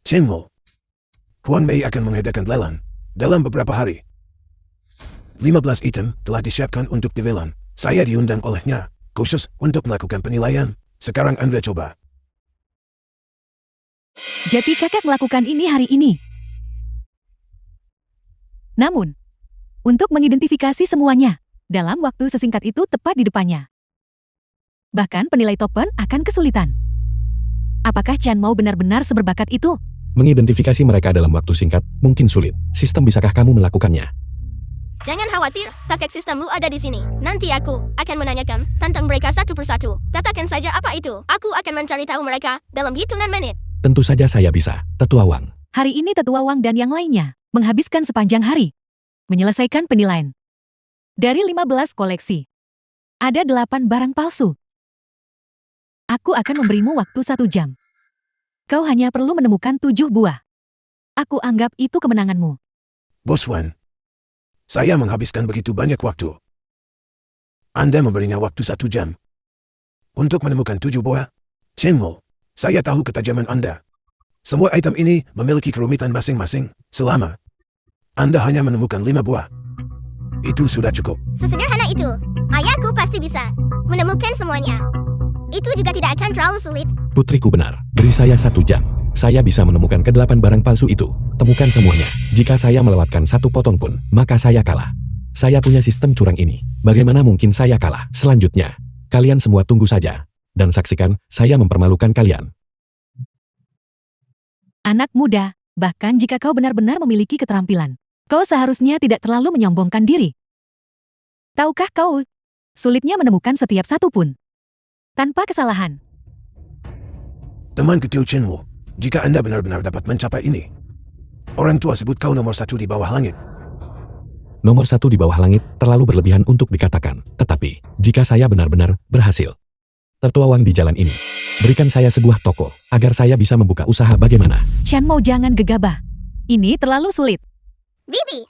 Chen Mo, Tuan Mei akan mengadakan lelang dalam beberapa hari. 15 item telah disiapkan untuk dilelang. Saya diundang olehnya khusus untuk melakukan penilaian. Sekarang Anda coba. Jadi kakak melakukan ini hari ini. Namun, untuk mengidentifikasi semuanya, dalam waktu sesingkat itu tepat di depannya. Bahkan penilai topen akan kesulitan. Apakah Chan mau benar-benar seberbakat itu? Mengidentifikasi mereka dalam waktu singkat mungkin sulit. Sistem, bisakah kamu melakukannya? Jangan khawatir, kakek sistemmu ada di sini. Nanti aku akan menanyakan tentang mereka satu persatu. Katakan saja apa itu. Aku akan mencari tahu mereka dalam hitungan menit. Tentu saja saya bisa, Tetua Wang. Hari ini Tetua Wang dan yang lainnya menghabiskan sepanjang hari menyelesaikan penilaian. Dari 15 koleksi, ada 8 barang palsu. Aku akan memberimu waktu 1 jam. Kau hanya perlu menemukan 7 buah. Aku anggap itu kemenanganmu. Bos Wan, saya menghabiskan begitu banyak waktu. Anda memberinya waktu 1 jam untuk menemukan 7 buah. Chen Mo, saya tahu ketajaman Anda. Semua item ini memiliki kerumitan masing-masing. Selama Anda hanya menemukan 5 buah, itu sudah cukup. Sesederhana itu, ayahku pasti bisa menemukan semuanya. Itu juga tidak akan terlalu sulit. Putriku benar, beri saya 1 jam. Saya bisa menemukan ke-8 barang palsu itu. Temukan semuanya. Jika saya melewatkan 1 potong pun, maka saya kalah. Saya punya sistem curang ini. Bagaimana mungkin saya kalah? Selanjutnya, kalian semua tunggu saja dan saksikan saya mempermalukan kalian. Anak muda, bahkan jika kau benar-benar memiliki keterampilan, kau seharusnya tidak terlalu menyombongkan diri. Tahukah kau, sulitnya menemukan setiap satu pun tanpa kesalahan. Teman kecil Chen Mo, jika Anda benar-benar dapat mencapai ini, orang tua sebut kau nomor 1 di bawah langit. Nomor 1 di bawah langit terlalu berlebihan untuk dikatakan. Tetapi, jika saya benar-benar berhasil, Tetua Wang di jalan ini, berikan saya sebuah toko agar saya bisa membuka usaha. Bagaimana? Qian Mo, jangan gegabah. Ini terlalu sulit. Bibi,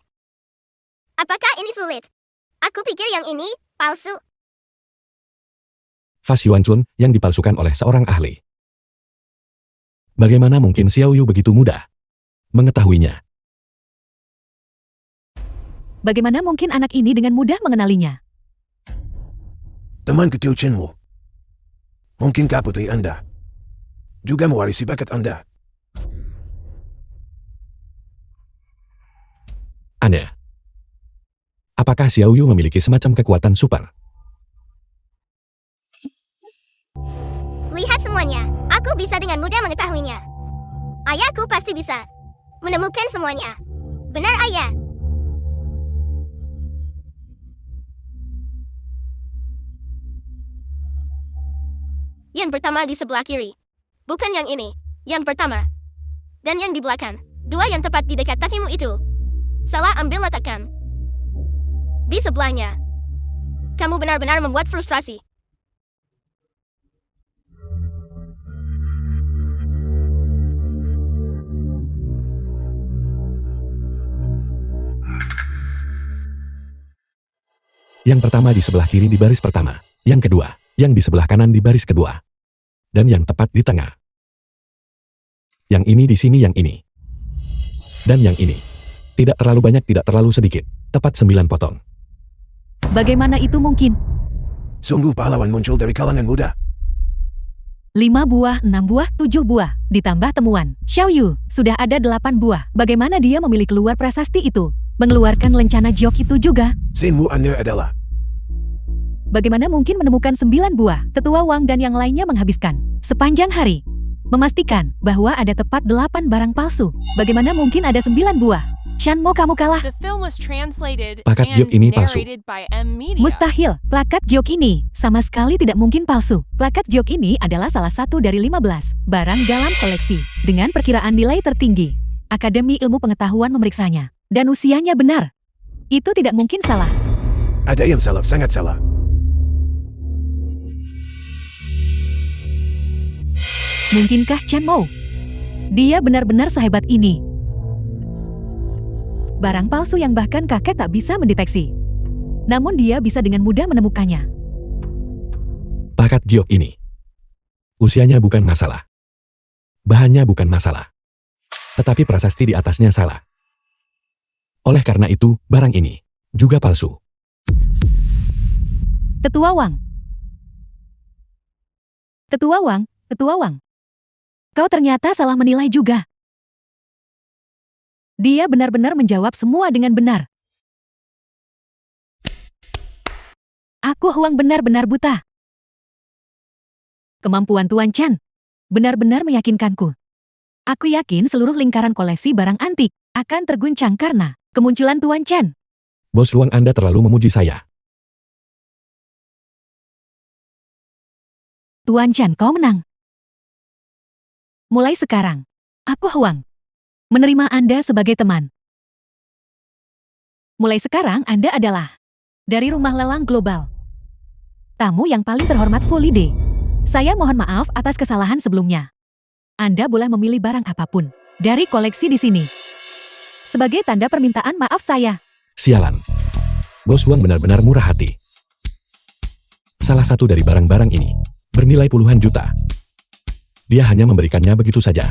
apakah ini sulit? Aku pikir yang ini palsu. Fas Yuanchun yang dipalsukan oleh seorang ahli. Bagaimana mungkin Xiao Yu begitu mudah mengetahuinya? Bagaimana mungkin anak ini dengan mudah mengenalinya? Teman kecil Chen Mo, mungkinkah putri Anda juga mewarisi bakat Anda? Aneh. Apakah Xiao Yu memiliki semacam kekuatan super? Lihat semuanya. Aku bisa dengan mudah mengetahuinya. Ayahku pasti bisa menemukan semuanya. Benar, ayah? Yang pertama di sebelah kiri. Bukan yang ini. Yang pertama. Dan yang di belakang. Dua yang tepat di dekat kakimu itu. Salah ambil letakkan. Di sebelahnya. Kamu benar-benar membuat frustrasi. Yang pertama di sebelah kiri di baris pertama. Yang kedua, yang di sebelah kanan di baris kedua. Dan yang tepat di tengah. Yang ini di sini yang ini. Dan yang ini. Tidak terlalu banyak, tidak terlalu sedikit. Tepat 9 potong. Bagaimana itu mungkin? Sungguh pahlawan muncul dari kalangan muda. 5 buah, 6 buah, 7 buah. Ditambah temuan. Xiao Yu, sudah ada 8 buah. Bagaimana dia memilih keluar prasasti itu? Mengeluarkan lencana jok itu juga. Sinmu Anda adalah. Bagaimana mungkin menemukan 9 buah? Tetua Wang dan yang lainnya menghabiskan sepanjang hari. Memastikan bahwa ada tepat 8 barang palsu. Bagaimana mungkin ada 9 buah? Chan Mo, kamu kalah. The film was translated Plakat and jok ini palsu. narrated by M Media. Mustahil, plakat jok ini sama sekali tidak mungkin palsu. Plakat jok ini adalah salah satu dari 15 barang dalam koleksi dengan perkiraan nilai tertinggi. Akademi Ilmu Pengetahuan memeriksanya dan usianya benar. Itu tidak mungkin salah. Ada yang salah, sangat salah. Mungkinkah Chan Mo? Dia benar-benar sehebat ini. Barang palsu yang bahkan kakek tak bisa mendeteksi. Namun dia bisa dengan mudah menemukannya. Plakat giok ini. Usianya bukan masalah. Bahannya bukan masalah. Tetapi prasasti di atasnya salah. Oleh karena itu, barang ini juga palsu. Tetua Wang. Tetua Wang, Tetua Wang. Kau ternyata salah menilai juga. Dia benar-benar menjawab semua dengan benar. Aku Huang benar-benar buta. Kemampuan Tuan Chan benar-benar meyakinkanku. Aku yakin seluruh lingkaran koleksi barang antik akan terguncang karena kemunculan Tuan Chan. Bos Ruang Anda terlalu memuji saya. Tuan Chan, kau menang. Mulai sekarang, aku Huang menerima Anda sebagai teman. Mulai sekarang Anda adalah dari Rumah Lelang Global. Tamu yang paling terhormat Fulide. Saya mohon maaf atas kesalahan sebelumnya. Anda boleh memilih barang apapun dari koleksi di sini. Sebagai tanda permintaan maaf saya. Sialan. Bos Ruang benar-benar murah hati. Salah satu dari barang-barang ini bernilai puluhan juta. Dia hanya memberikannya begitu saja.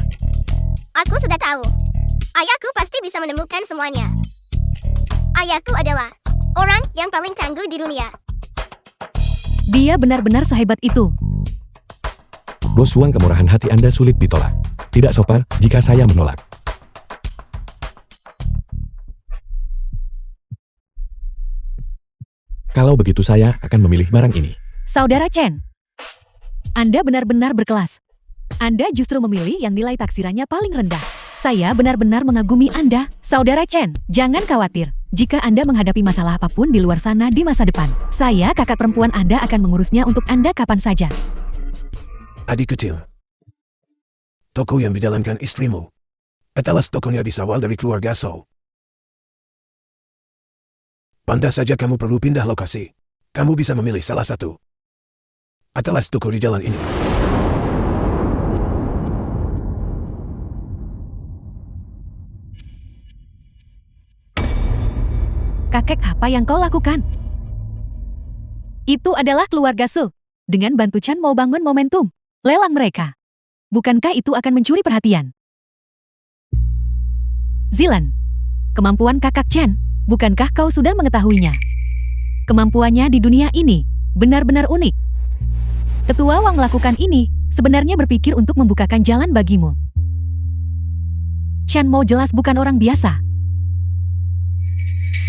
Aku sudah tahu. Ayahku pasti bisa menemukan semuanya. Ayahku adalah orang yang paling tangguh di dunia. Dia benar-benar sehebat itu. Bos Ruang, kemurahan hati Anda sulit ditolak. Tidak sopan jika saya menolak. Kalau begitu saya akan memilih barang ini. Saudara Chen, Anda benar-benar berkelas. Anda justru memilih yang nilai taksirannya paling rendah. Saya benar-benar mengagumi Anda, Saudara Chen. Jangan khawatir, jika Anda menghadapi masalah apapun di luar sana di masa depan, saya, kakak perempuan Anda, akan mengurusnya untuk Anda kapan saja. Adik kecil. Toko yang dijalankan istrimu. Etalas tokonya disawal dari keluarga Zhou. Pandai saja kamu perlu pindah lokasi. Kamu bisa memilih salah satu. Etalas toko di jalan ini. Kakek, apa yang kau lakukan? Itu adalah keluarga Su. Dengan bantu Chan mau bangun momentum lelang mereka. Bukankah itu akan mencuri perhatian? Zilan, kemampuan kakak Chan, bukankah kau sudah mengetahuinya? Kemampuannya di dunia ini benar-benar unik. Tetua Wang melakukan ini sebenarnya berpikir untuk membukakan jalan bagimu. Chan Mo jelas bukan orang biasa.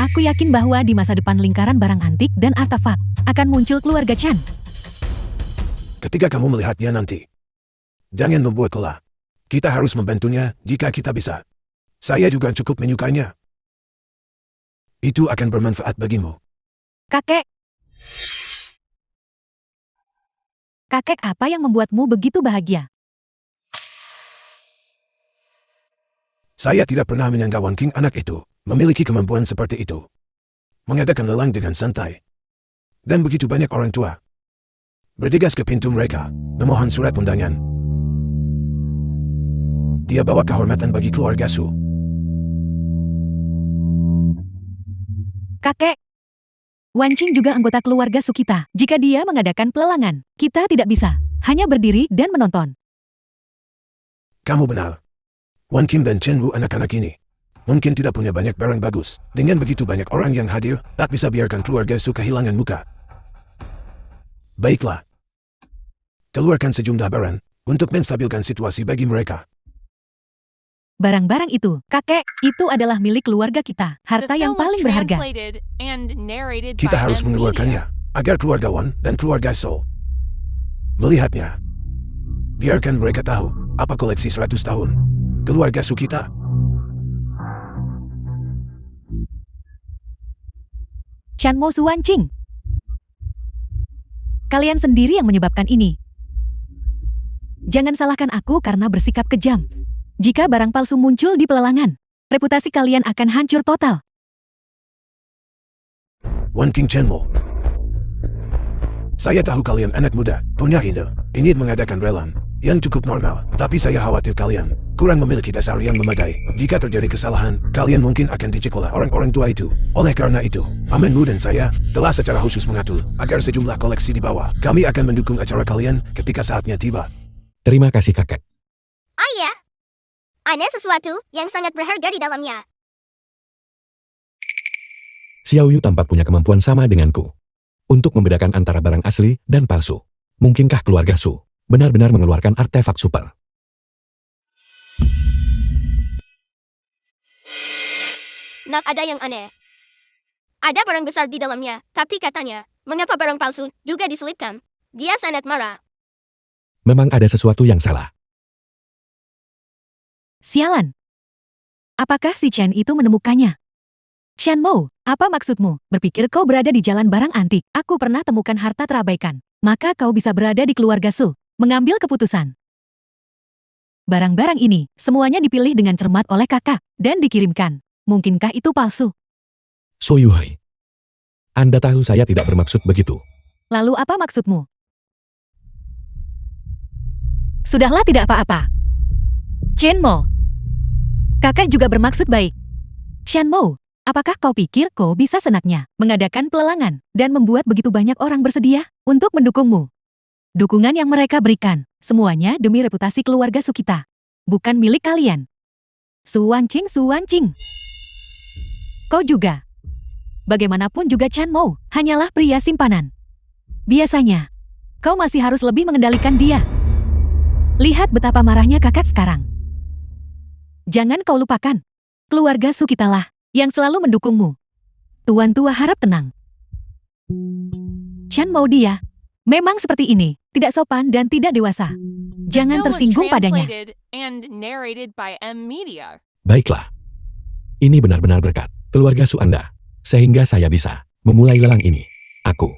Aku yakin bahwa di masa depan lingkaran barang antik dan artefak akan muncul keluarga Chan. Ketika kamu melihatnya nanti, jangan membuat kelah. Kita harus membantunya jika kita bisa. Saya juga cukup menyukainya. Itu akan bermanfaat bagimu. Kakek. Kakek, apa yang membuatmu begitu bahagia? Saya tidak pernah menyangka Wan King anak itu memiliki kemampuan seperti itu. Mengadakan lelang dengan santai. Dan begitu banyak orang tua bergegas ke pintu mereka, memohon surat undangan. Dia bawa kehormatan bagi keluarga Su. Kakek, Wan Qing juga anggota keluarga Su kita. Jika dia mengadakan pelelangan, kita tidak bisa hanya berdiri dan menonton. Kamu benar. Wan Kim dan Chen Wu anak-anak ini mungkin tidak punya banyak barang bagus. Dengan begitu banyak orang yang hadir, tak bisa biarkan keluarga Su kehilangan muka. Baiklah. Keluarkan sejumlah barang untuk menstabilkan situasi bagi mereka. Barang-barang itu, kakek, itu adalah milik keluarga kita. Harta The yang film was paling berharga. translated and narrated Kita by harus M Media. mengeluarkannya agar keluarga Wan dan keluarga Soul melihatnya. Biarkan mereka tahu apa koleksi 100 tahun keluarga Su kita. Chanmo Su Wan Qing. Kalian sendiri yang menyebabkan ini. Jangan salahkan aku karena bersikap kejam. Jika barang palsu muncul di pelelangan, reputasi kalian akan hancur total. Wan King Chen Mo. Saya tahu kalian anak muda, punya ide, ingin mengadakan lelang yang cukup normal, tapi saya khawatir kalian kurang memiliki dasar yang memadai. Jika terjadi kesalahan, kalian mungkin akan dicek oleh orang-orang tua itu. Oleh karena itu, pamanmu dan saya telah secara khusus mengatur agar sejumlah koleksi dibawa. Kami akan mendukung acara kalian ketika saatnya tiba. Terima kasih kakek. Ayah, ada sesuatu yang sangat berharga di dalamnya. Xiao Yu tampak punya kemampuan sama denganku untuk membedakan antara barang asli dan palsu. Mungkinkah keluarga Su benar-benar mengeluarkan artefak super? Nak, ada yang aneh. Ada barang besar di dalamnya, tapi katanya, mengapa barang palsu juga diselipkan? Dia sangat marah. Memang ada sesuatu yang salah. Sialan. Apakah si Chen itu menemukannya? Chanmo, apa maksudmu? Berpikir kau berada di jalan barang antik. Aku pernah temukan harta terabaikan. Maka kau bisa berada di keluarga Su, mengambil keputusan. Barang-barang ini, semuanya dipilih dengan cermat oleh kakak, dan dikirimkan. Mungkinkah itu palsu? So Yuhai. Anda tahu saya tidak bermaksud begitu. Lalu apa maksudmu? Sudahlah, tidak apa-apa. Chanmo. Kakak juga bermaksud baik. Chanmo, apakah kau pikir kau bisa senaknya mengadakan pelelangan dan membuat begitu banyak orang bersedia untuk mendukungmu? Dukungan yang mereka berikan, semuanya demi reputasi keluarga Su kita, bukan milik kalian. Su Wan Qing, Su Wan Qing. Kau juga. Bagaimanapun juga Chanmo hanyalah pria simpanan. Biasanya, kau masih harus lebih mengendalikan dia. Lihat betapa marahnya kakak sekarang. Jangan kau lupakan, keluarga Su kitalah yang selalu mendukungmu. Tuan tua harap tenang. Chanmo dia memang seperti ini, tidak sopan dan tidak dewasa. Jangan The film was tersinggung padanya. translated and narrated by M Media. Baiklah. Ini benar-benar berkat keluarga Su Anda, sehingga saya bisa memulai lelang ini. Aku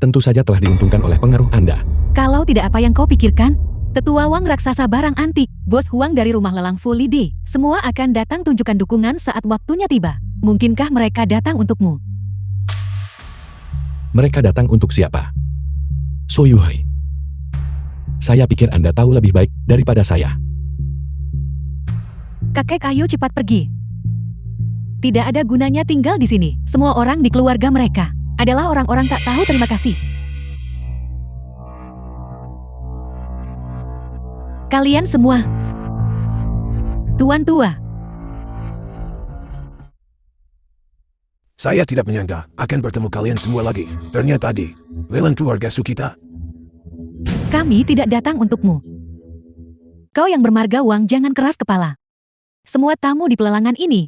tentu saja telah diuntungkan oleh pengaruh Anda. Kalau tidak apa yang kau pikirkan, tetua Wang raksasa barang antik, bos Huang dari rumah lelang Fully D, semua akan datang tunjukkan dukungan saat waktunya tiba. Mungkinkah mereka datang untukmu? Mereka datang untuk siapa? So Yuhai. Saya pikir Anda tahu lebih baik daripada saya. Kakek ayo cepat pergi. Tidak ada gunanya tinggal di sini. Semua orang di keluarga mereka adalah orang-orang tak tahu terima kasih. Kalian semua, tuan tua, Saya tidak menyangka akan bertemu kalian semua lagi. Ternyata di lelang keluarga Su kita. kami tidak datang untukmu. Kau yang bermarga Wang, jangan keras kepala. Semua tamu di pelelangan ini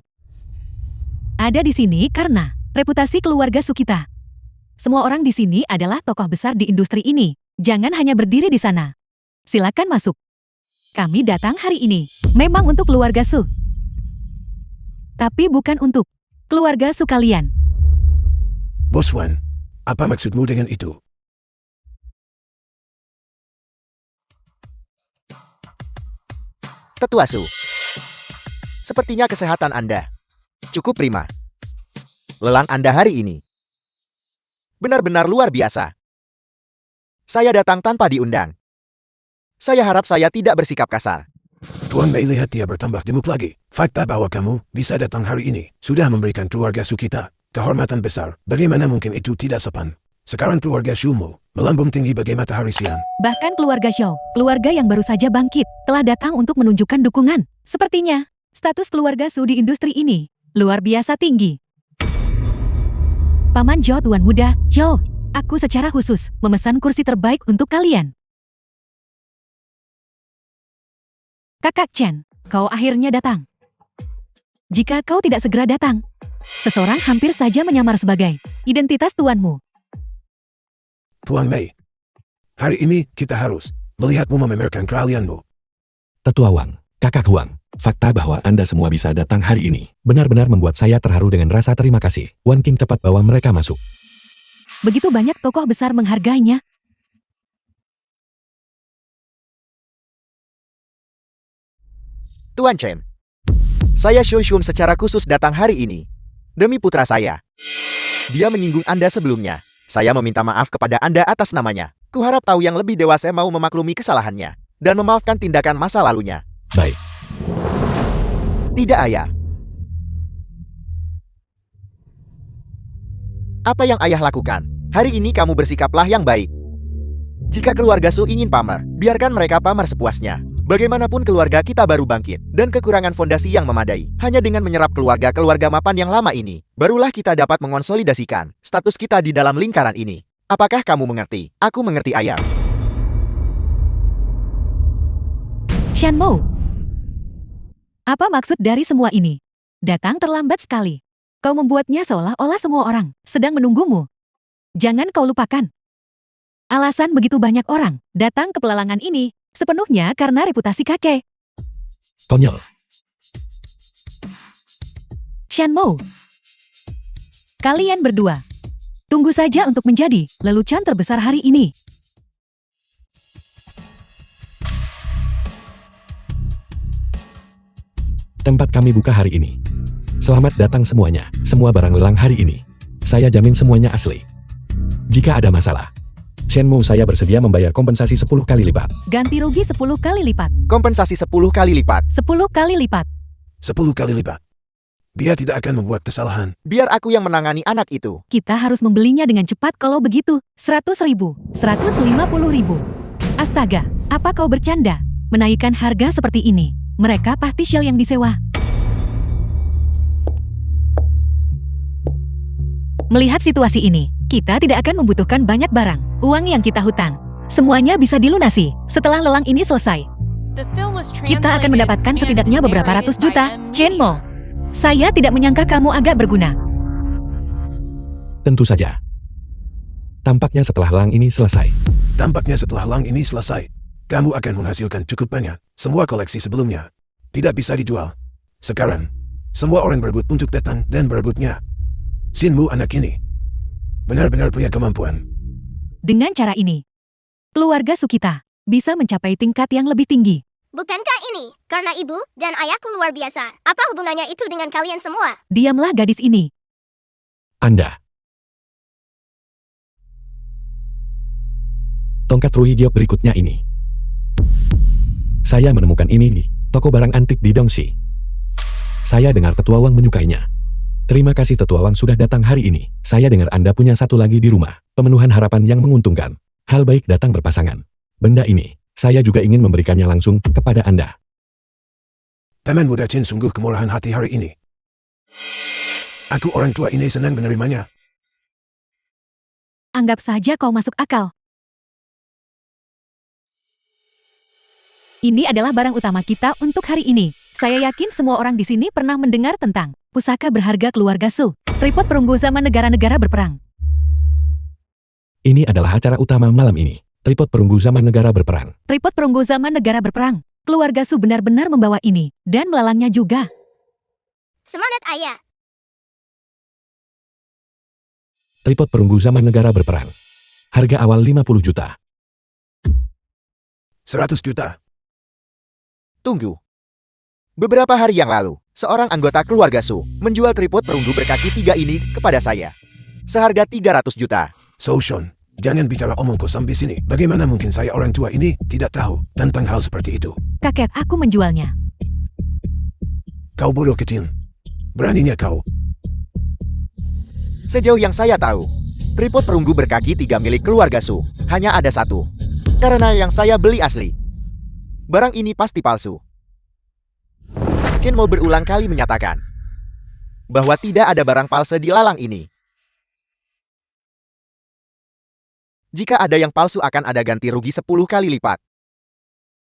ada di sini karena reputasi keluarga Su kita. Semua orang di sini adalah tokoh besar di industri ini. Jangan hanya berdiri di sana. Silakan masuk. Kami datang hari ini memang untuk keluarga Su. Tapi bukan untuk keluarga Su kalian. Bos Wan, apa maksudmu dengan itu? Tetua Su. Sepertinya kesehatan Anda cukup prima. Lelang Anda hari ini benar-benar luar biasa. Saya datang tanpa diundang. Saya harap saya tidak bersikap kasar. Tuan Mei lihat dia bertambah gemuk lagi. Fakta bahwa kamu bisa datang hari ini sudah memberikan keluarga Su kita kehormatan besar. Bagaimana mungkin itu tidak sopan? Sekarang keluarga Shumu melambung tinggi bagai matahari siang. Bahkan keluarga Xiao, keluarga yang baru saja bangkit, telah datang untuk menunjukkan dukungan. Sepertinya, status keluarga Su di industri ini luar biasa tinggi. Paman Zhou, Tuan Muda, Zhou, aku secara khusus memesan kursi terbaik untuk kalian. Kakak Chen, kau akhirnya datang. Jika kau tidak segera datang, seseorang hampir saja menyamar sebagai identitas tuanmu. Tuan Mei, hari ini kita harus melihatmu memamerkan keahlianmu. Tetua Wang, Kakak Huang, fakta bahwa Anda semua bisa datang hari ini benar-benar membuat saya terharu dengan rasa terima kasih. Wan King cepat bawa mereka masuk. Begitu banyak tokoh besar menghargainya. Tuan Chen, saya Xu Shun secara khusus datang hari ini demi putra saya. Dia menyinggung Anda sebelumnya. Saya meminta maaf kepada Anda atas namanya. Kuharap tahu yang lebih dewasa mau memaklumi kesalahannya dan memaafkan tindakan masa lalunya. Baik, Tidak, Ayah. Apa yang Ayah lakukan? Hari ini kamu bersikaplah yang baik. Jika keluarga Su ingin pamer, biarkan mereka pamer sepuasnya. Bagaimanapun keluarga kita baru bangkit, dan kekurangan fondasi yang memadai. Hanya dengan menyerap keluarga-keluarga mapan yang lama ini, barulah kita dapat mengonsolidasikan status kita di dalam lingkaran ini. Apakah kamu mengerti? Aku mengerti, Ayah. Chen Mo, apa maksud dari semua ini? Datang terlambat sekali. Kau membuatnya seolah-olah semua orang sedang menunggumu. Jangan kau lupakan. Alasan begitu banyak orang datang ke pelelangan ini sepenuhnya karena reputasi kakek. konyol. Chen Mo, kalian berdua, tunggu saja untuk menjadi lelucon terbesar hari ini. Tempat kami buka hari ini. Selamat datang semuanya. Semua barang lelang hari ini. Saya jamin semuanya asli. Jika ada masalah, Shenmue saya bersedia membayar kompensasi 10 kali lipat. Ganti rugi 10 kali lipat. Kompensasi 10 kali lipat. 10 kali lipat. 10 kali lipat. Dia tidak akan membuat kesalahan. Biar aku yang menangani anak itu. Kita harus membelinya dengan cepat kalau begitu. 100.000, 150.000. Astaga, apa kau bercanda? Menaikkan harga seperti ini. Mereka pasti Shell yang disewa. Melihat situasi ini, kita tidak akan membutuhkan banyak barang. Uang yang kita hutang, semuanya bisa dilunasi setelah lelang ini selesai. The film was Kita akan translated mendapatkan and setidaknya beberapa narrated ratus by juta. M. Shenmue, saya tidak menyangka kamu agak berguna. Tentu saja. Tampaknya setelah lelang ini selesai, Tampaknya setelah lang ini selesai, kamu akan menghasilkan cukup banyak. Semua koleksi sebelumnya tidak bisa dijual. Sekarang, semua orang berebut untuk datang dan berebutnya. Shinmu anak ini benar-benar punya kemampuan. Dengan cara ini, keluarga Sukita bisa mencapai tingkat yang lebih tinggi. Bukankah ini karena ibu dan ayahku luar biasa? Apa hubungannya itu dengan kalian semua? Diamlah gadis ini. Anda. Tongkat Rui Giok berikutnya ini. Saya menemukan ini di toko barang antik di Dongxi. Saya dengar Tetua Wang menyukainya. Terima kasih Tetua Wang sudah datang hari ini. Saya dengar Anda punya satu lagi di rumah. Pemenuhan harapan yang menguntungkan. Hal baik datang berpasangan. Benda ini, saya juga ingin memberikannya langsung kepada Anda. Taman muda Chin sungguh kemurahan hati hari ini. Aku orang tua ini senang menerimanya. Anggap saja kau masuk akal. Ini adalah barang utama kita untuk hari ini. Saya yakin semua orang di sini pernah mendengar tentang pusaka berharga keluarga Su, tripod perunggu zaman negara-negara berperang. Ini adalah acara utama malam ini. Tripod perunggu zaman negara berperang. Tripod perunggu zaman negara berperang. Keluarga Su benar-benar membawa ini, dan melalangnya juga. Semangat ayah. Tripod perunggu zaman negara berperang. Harga awal 50 juta. 100 juta. Tunggu. Beberapa hari yang lalu, Seorang anggota keluarga Su menjual tripod perunggu berkaki 3 ini kepada saya. Seharga 300 juta. So Sean, jangan bicara omong kosong di sini. Bagaimana mungkin saya orang tua ini tidak tahu tentang hal seperti itu? Kakek, aku menjualnya. Kau bodoh kecil. Beraninya kau. Sejauh yang saya tahu, tripod perunggu berkaki 3 milik keluarga Su hanya ada satu. Karena yang saya beli asli. Barang ini pasti palsu. Chen Mo berulang kali menyatakan bahwa tidak ada barang palsu di lalang ini. Jika ada yang palsu akan ada ganti rugi 10 kali lipat.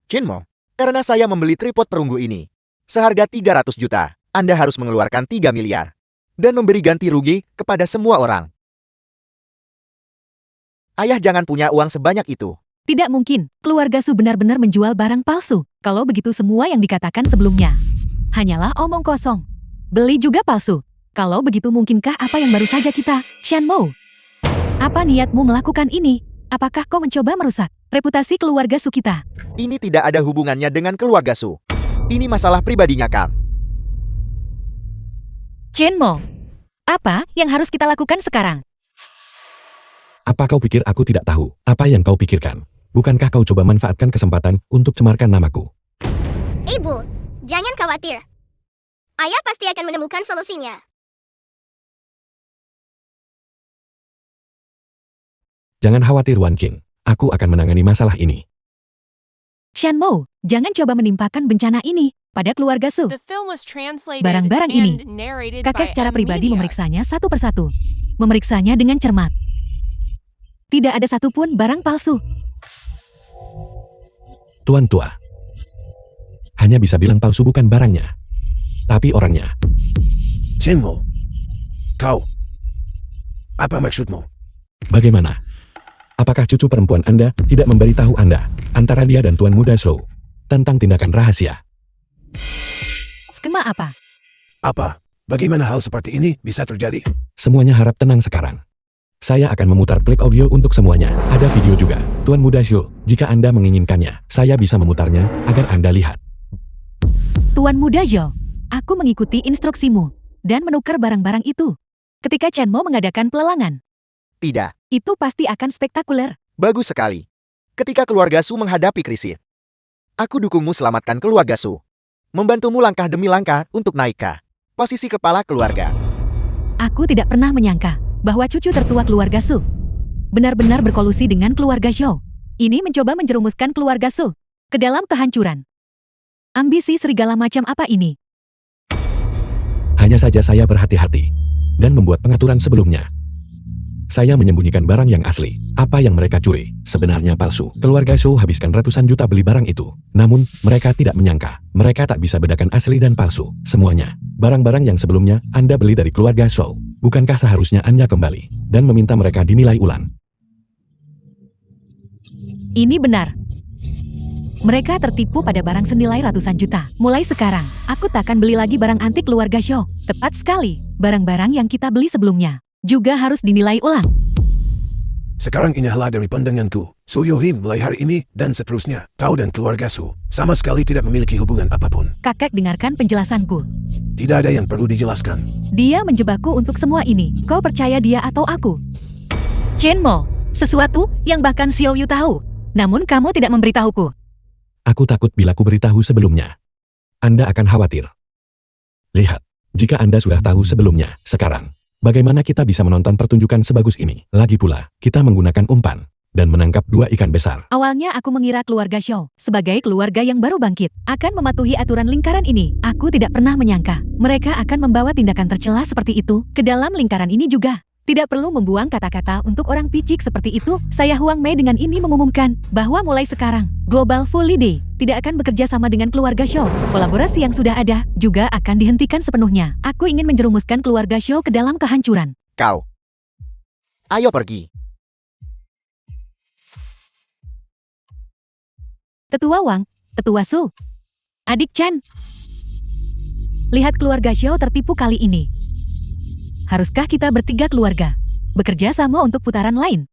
Chen Mo, karena saya membeli tripod perunggu ini seharga 300 juta, Anda harus mengeluarkan 3 miliar dan memberi ganti rugi kepada semua orang. Ayah jangan punya uang sebanyak itu. Tidak mungkin, keluarga Su benar-benar menjual barang palsu. Kalau begitu semua yang dikatakan sebelumnya hanyalah omong kosong. Beli juga palsu. Kalau begitu mungkinkah apa yang baru saja kita, Shan Mo? Apa niatmu melakukan ini? Apakah kau mencoba merusak reputasi keluarga Su kita? Ini tidak ada hubungannya dengan keluarga Su. Ini masalah pribadinya Kang. Chen Mo, apa yang harus kita lakukan sekarang? Apa kau pikir aku tidak tahu apa yang kau pikirkan? Bukankah kau coba manfaatkan kesempatan untuk cemarkan namaku? Ibu, jangan khawatir. Ayah pasti akan menemukan solusinya. Jangan khawatir Wan Qing, aku akan menangani masalah ini. Shan Mo, jangan coba menimpakan bencana ini pada keluarga Su. The film was translated Barang-barang ini, and narrated kakek by secara M pribadi Media. memeriksanya satu persatu. Memeriksanya dengan cermat. Tidak ada satupun barang palsu. Tuan tua. Hanya bisa bilang palsu bukan barangnya, tapi orangnya. Chen Mo, kau. Apa maksudmu? Bagaimana? Apakah cucu perempuan Anda tidak memberitahu Anda antara dia dan Tuan Muda Shou tentang tindakan rahasia? Skema apa? Apa? Bagaimana hal seperti ini bisa terjadi? Semuanya harap tenang sekarang. Saya akan memutar klip audio untuk semuanya. Ada video juga. Tuan Muda Shou, jika Anda menginginkannya, saya bisa memutarnya agar Anda lihat. Tuan Muda Zhou, aku mengikuti instruksimu dan menukar barang-barang itu. Ketika Chen Mo mengadakan pelelangan, Tidak. itu pasti akan spektakuler. Bagus sekali. Ketika keluarga Su menghadapi krisis, aku dukungmu selamatkan keluarga Su. Membantumu langkah demi langkah untuk naik ke posisi kepala keluarga. Aku tidak pernah menyangka bahwa cucu tertua keluarga Su benar-benar berkolusi dengan keluarga Zhou. Ini mencoba menjerumuskan keluarga Su ke dalam kehancuran. Ambisi serigala macam apa ini? Hanya saja saya berhati-hati dan membuat pengaturan sebelumnya. Saya menyembunyikan barang yang asli. Apa yang mereka curi sebenarnya palsu. Keluarga Shou habiskan ratusan juta beli barang itu. Namun, mereka tidak menyangka. Mereka tak bisa bedakan asli dan palsu. Semuanya. Barang-barang yang sebelumnya Anda beli dari keluarga Shou. Bukankah seharusnya Anda kembali dan meminta mereka dinilai ulang? Ini benar. Mereka tertipu pada barang senilai ratusan juta. Mulai sekarang, aku tak akan beli lagi barang antik keluarga Shou. Tepat sekali. Barang-barang yang kita beli sebelumnya juga harus dinilai ulang. Sekarang inilah dari pandanganku. Su Yohim mulai hari ini dan seterusnya. Kau dan keluarga Su sama sekali tidak memiliki hubungan apapun. Kakek, dengarkan penjelasanku. Tidak ada yang perlu dijelaskan. Dia menjebakku untuk semua ini. Kau percaya dia atau aku? Chen Mo, sesuatu yang bahkan Xiao Yu tahu. Namun kamu tidak memberitahuku. Aku takut bila ku beritahu sebelumnya. Anda akan khawatir. Lihat, jika Anda sudah tahu sebelumnya, sekarang, bagaimana kita bisa menonton pertunjukan sebagus ini? Lagi pula, kita menggunakan umpan dan menangkap 2 ikan besar. Awalnya aku mengira keluarga Shou, sebagai keluarga yang baru bangkit, akan mematuhi aturan lingkaran ini. Aku tidak pernah menyangka mereka akan membawa tindakan tercela seperti itu ke dalam lingkaran ini juga. Tidak perlu membuang kata-kata untuk orang picik seperti itu. Saya Huang Mei dengan ini mengumumkan bahwa mulai sekarang, Global Fully Day tidak akan bekerja sama dengan keluarga Shou. Kolaborasi yang sudah ada juga akan dihentikan sepenuhnya. Aku ingin menjerumuskan keluarga Shou ke dalam kehancuran. Kau. Ayo pergi. Tetua Wang, Tetua Su, Adik Chan. Lihat keluarga Shou tertipu kali ini. Haruskah kita bertiga keluarga bekerja sama untuk putaran lain?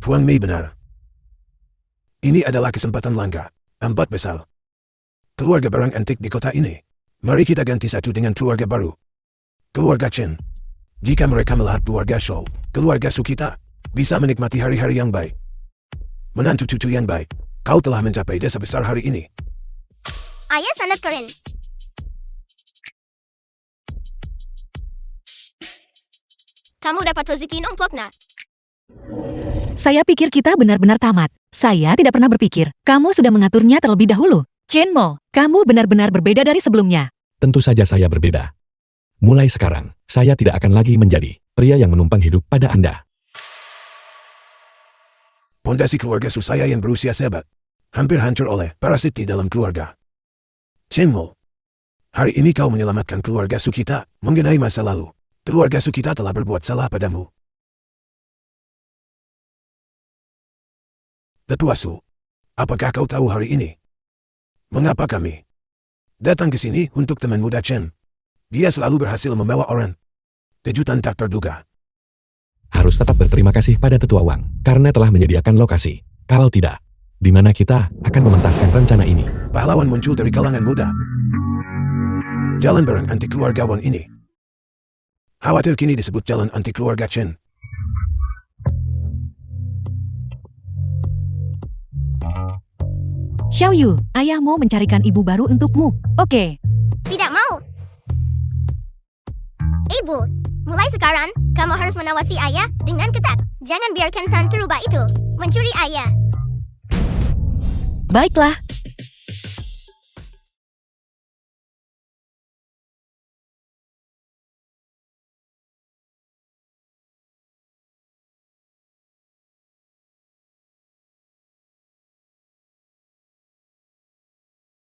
Huang Mei benar. Ini adalah kesempatan langka. 4 besar. keluarga barang antik di kota ini. Mari kita ganti satu dengan keluarga baru. Keluarga Chen. Jika mereka melihat keluarga Shou, keluarga Sukita, bisa menikmati hari-hari yang baik. Menantu tutu yang baik, kau telah mencapai desa besar hari ini. Ayah sangat keren. Kamu dapat rezeki nombokna. Saya pikir kita benar-benar tamat. Saya tidak pernah berpikir. Kamu sudah mengaturnya terlebih dahulu. Chen Mo, kamu benar-benar berbeda dari sebelumnya. Tentu saja saya berbeda. Mulai sekarang, saya tidak akan lagi menjadi pria yang menumpang hidup pada Anda. Pondasi keluarga Su saya yang berusia sebat, hampir hancur oleh parasit di dalam keluarga. Chen Mo, hari ini kau menyelamatkan keluarga Sukita mengenai masa lalu. Keluarga Sukita telah berbuat salah padamu. Tetua Su, apakah kau tahu hari ini? Mengapa kami datang ke sini untuk teman muda Chen? Dia selalu berhasil membawa orang. Kejutan tak terduga. Harus tetap berterima kasih pada Tetua Wang, karena telah menyediakan lokasi. Kalau tidak, di mana kita akan mementaskan rencana ini? Pahlawan muncul dari kalangan muda. Jalan barang anti keluarga Wang ini. Khawatir kini disebut jalan anti keluarga Chen. Xiao Yu, ayahmu mencarikan ibu baru untukmu. Oke. Tidak mau. Ibu, mulai sekarang, kamu harus mengawasi ayah dengan ketat. Jangan biarkan Tan terubah itu mencuri ayah. Baiklah,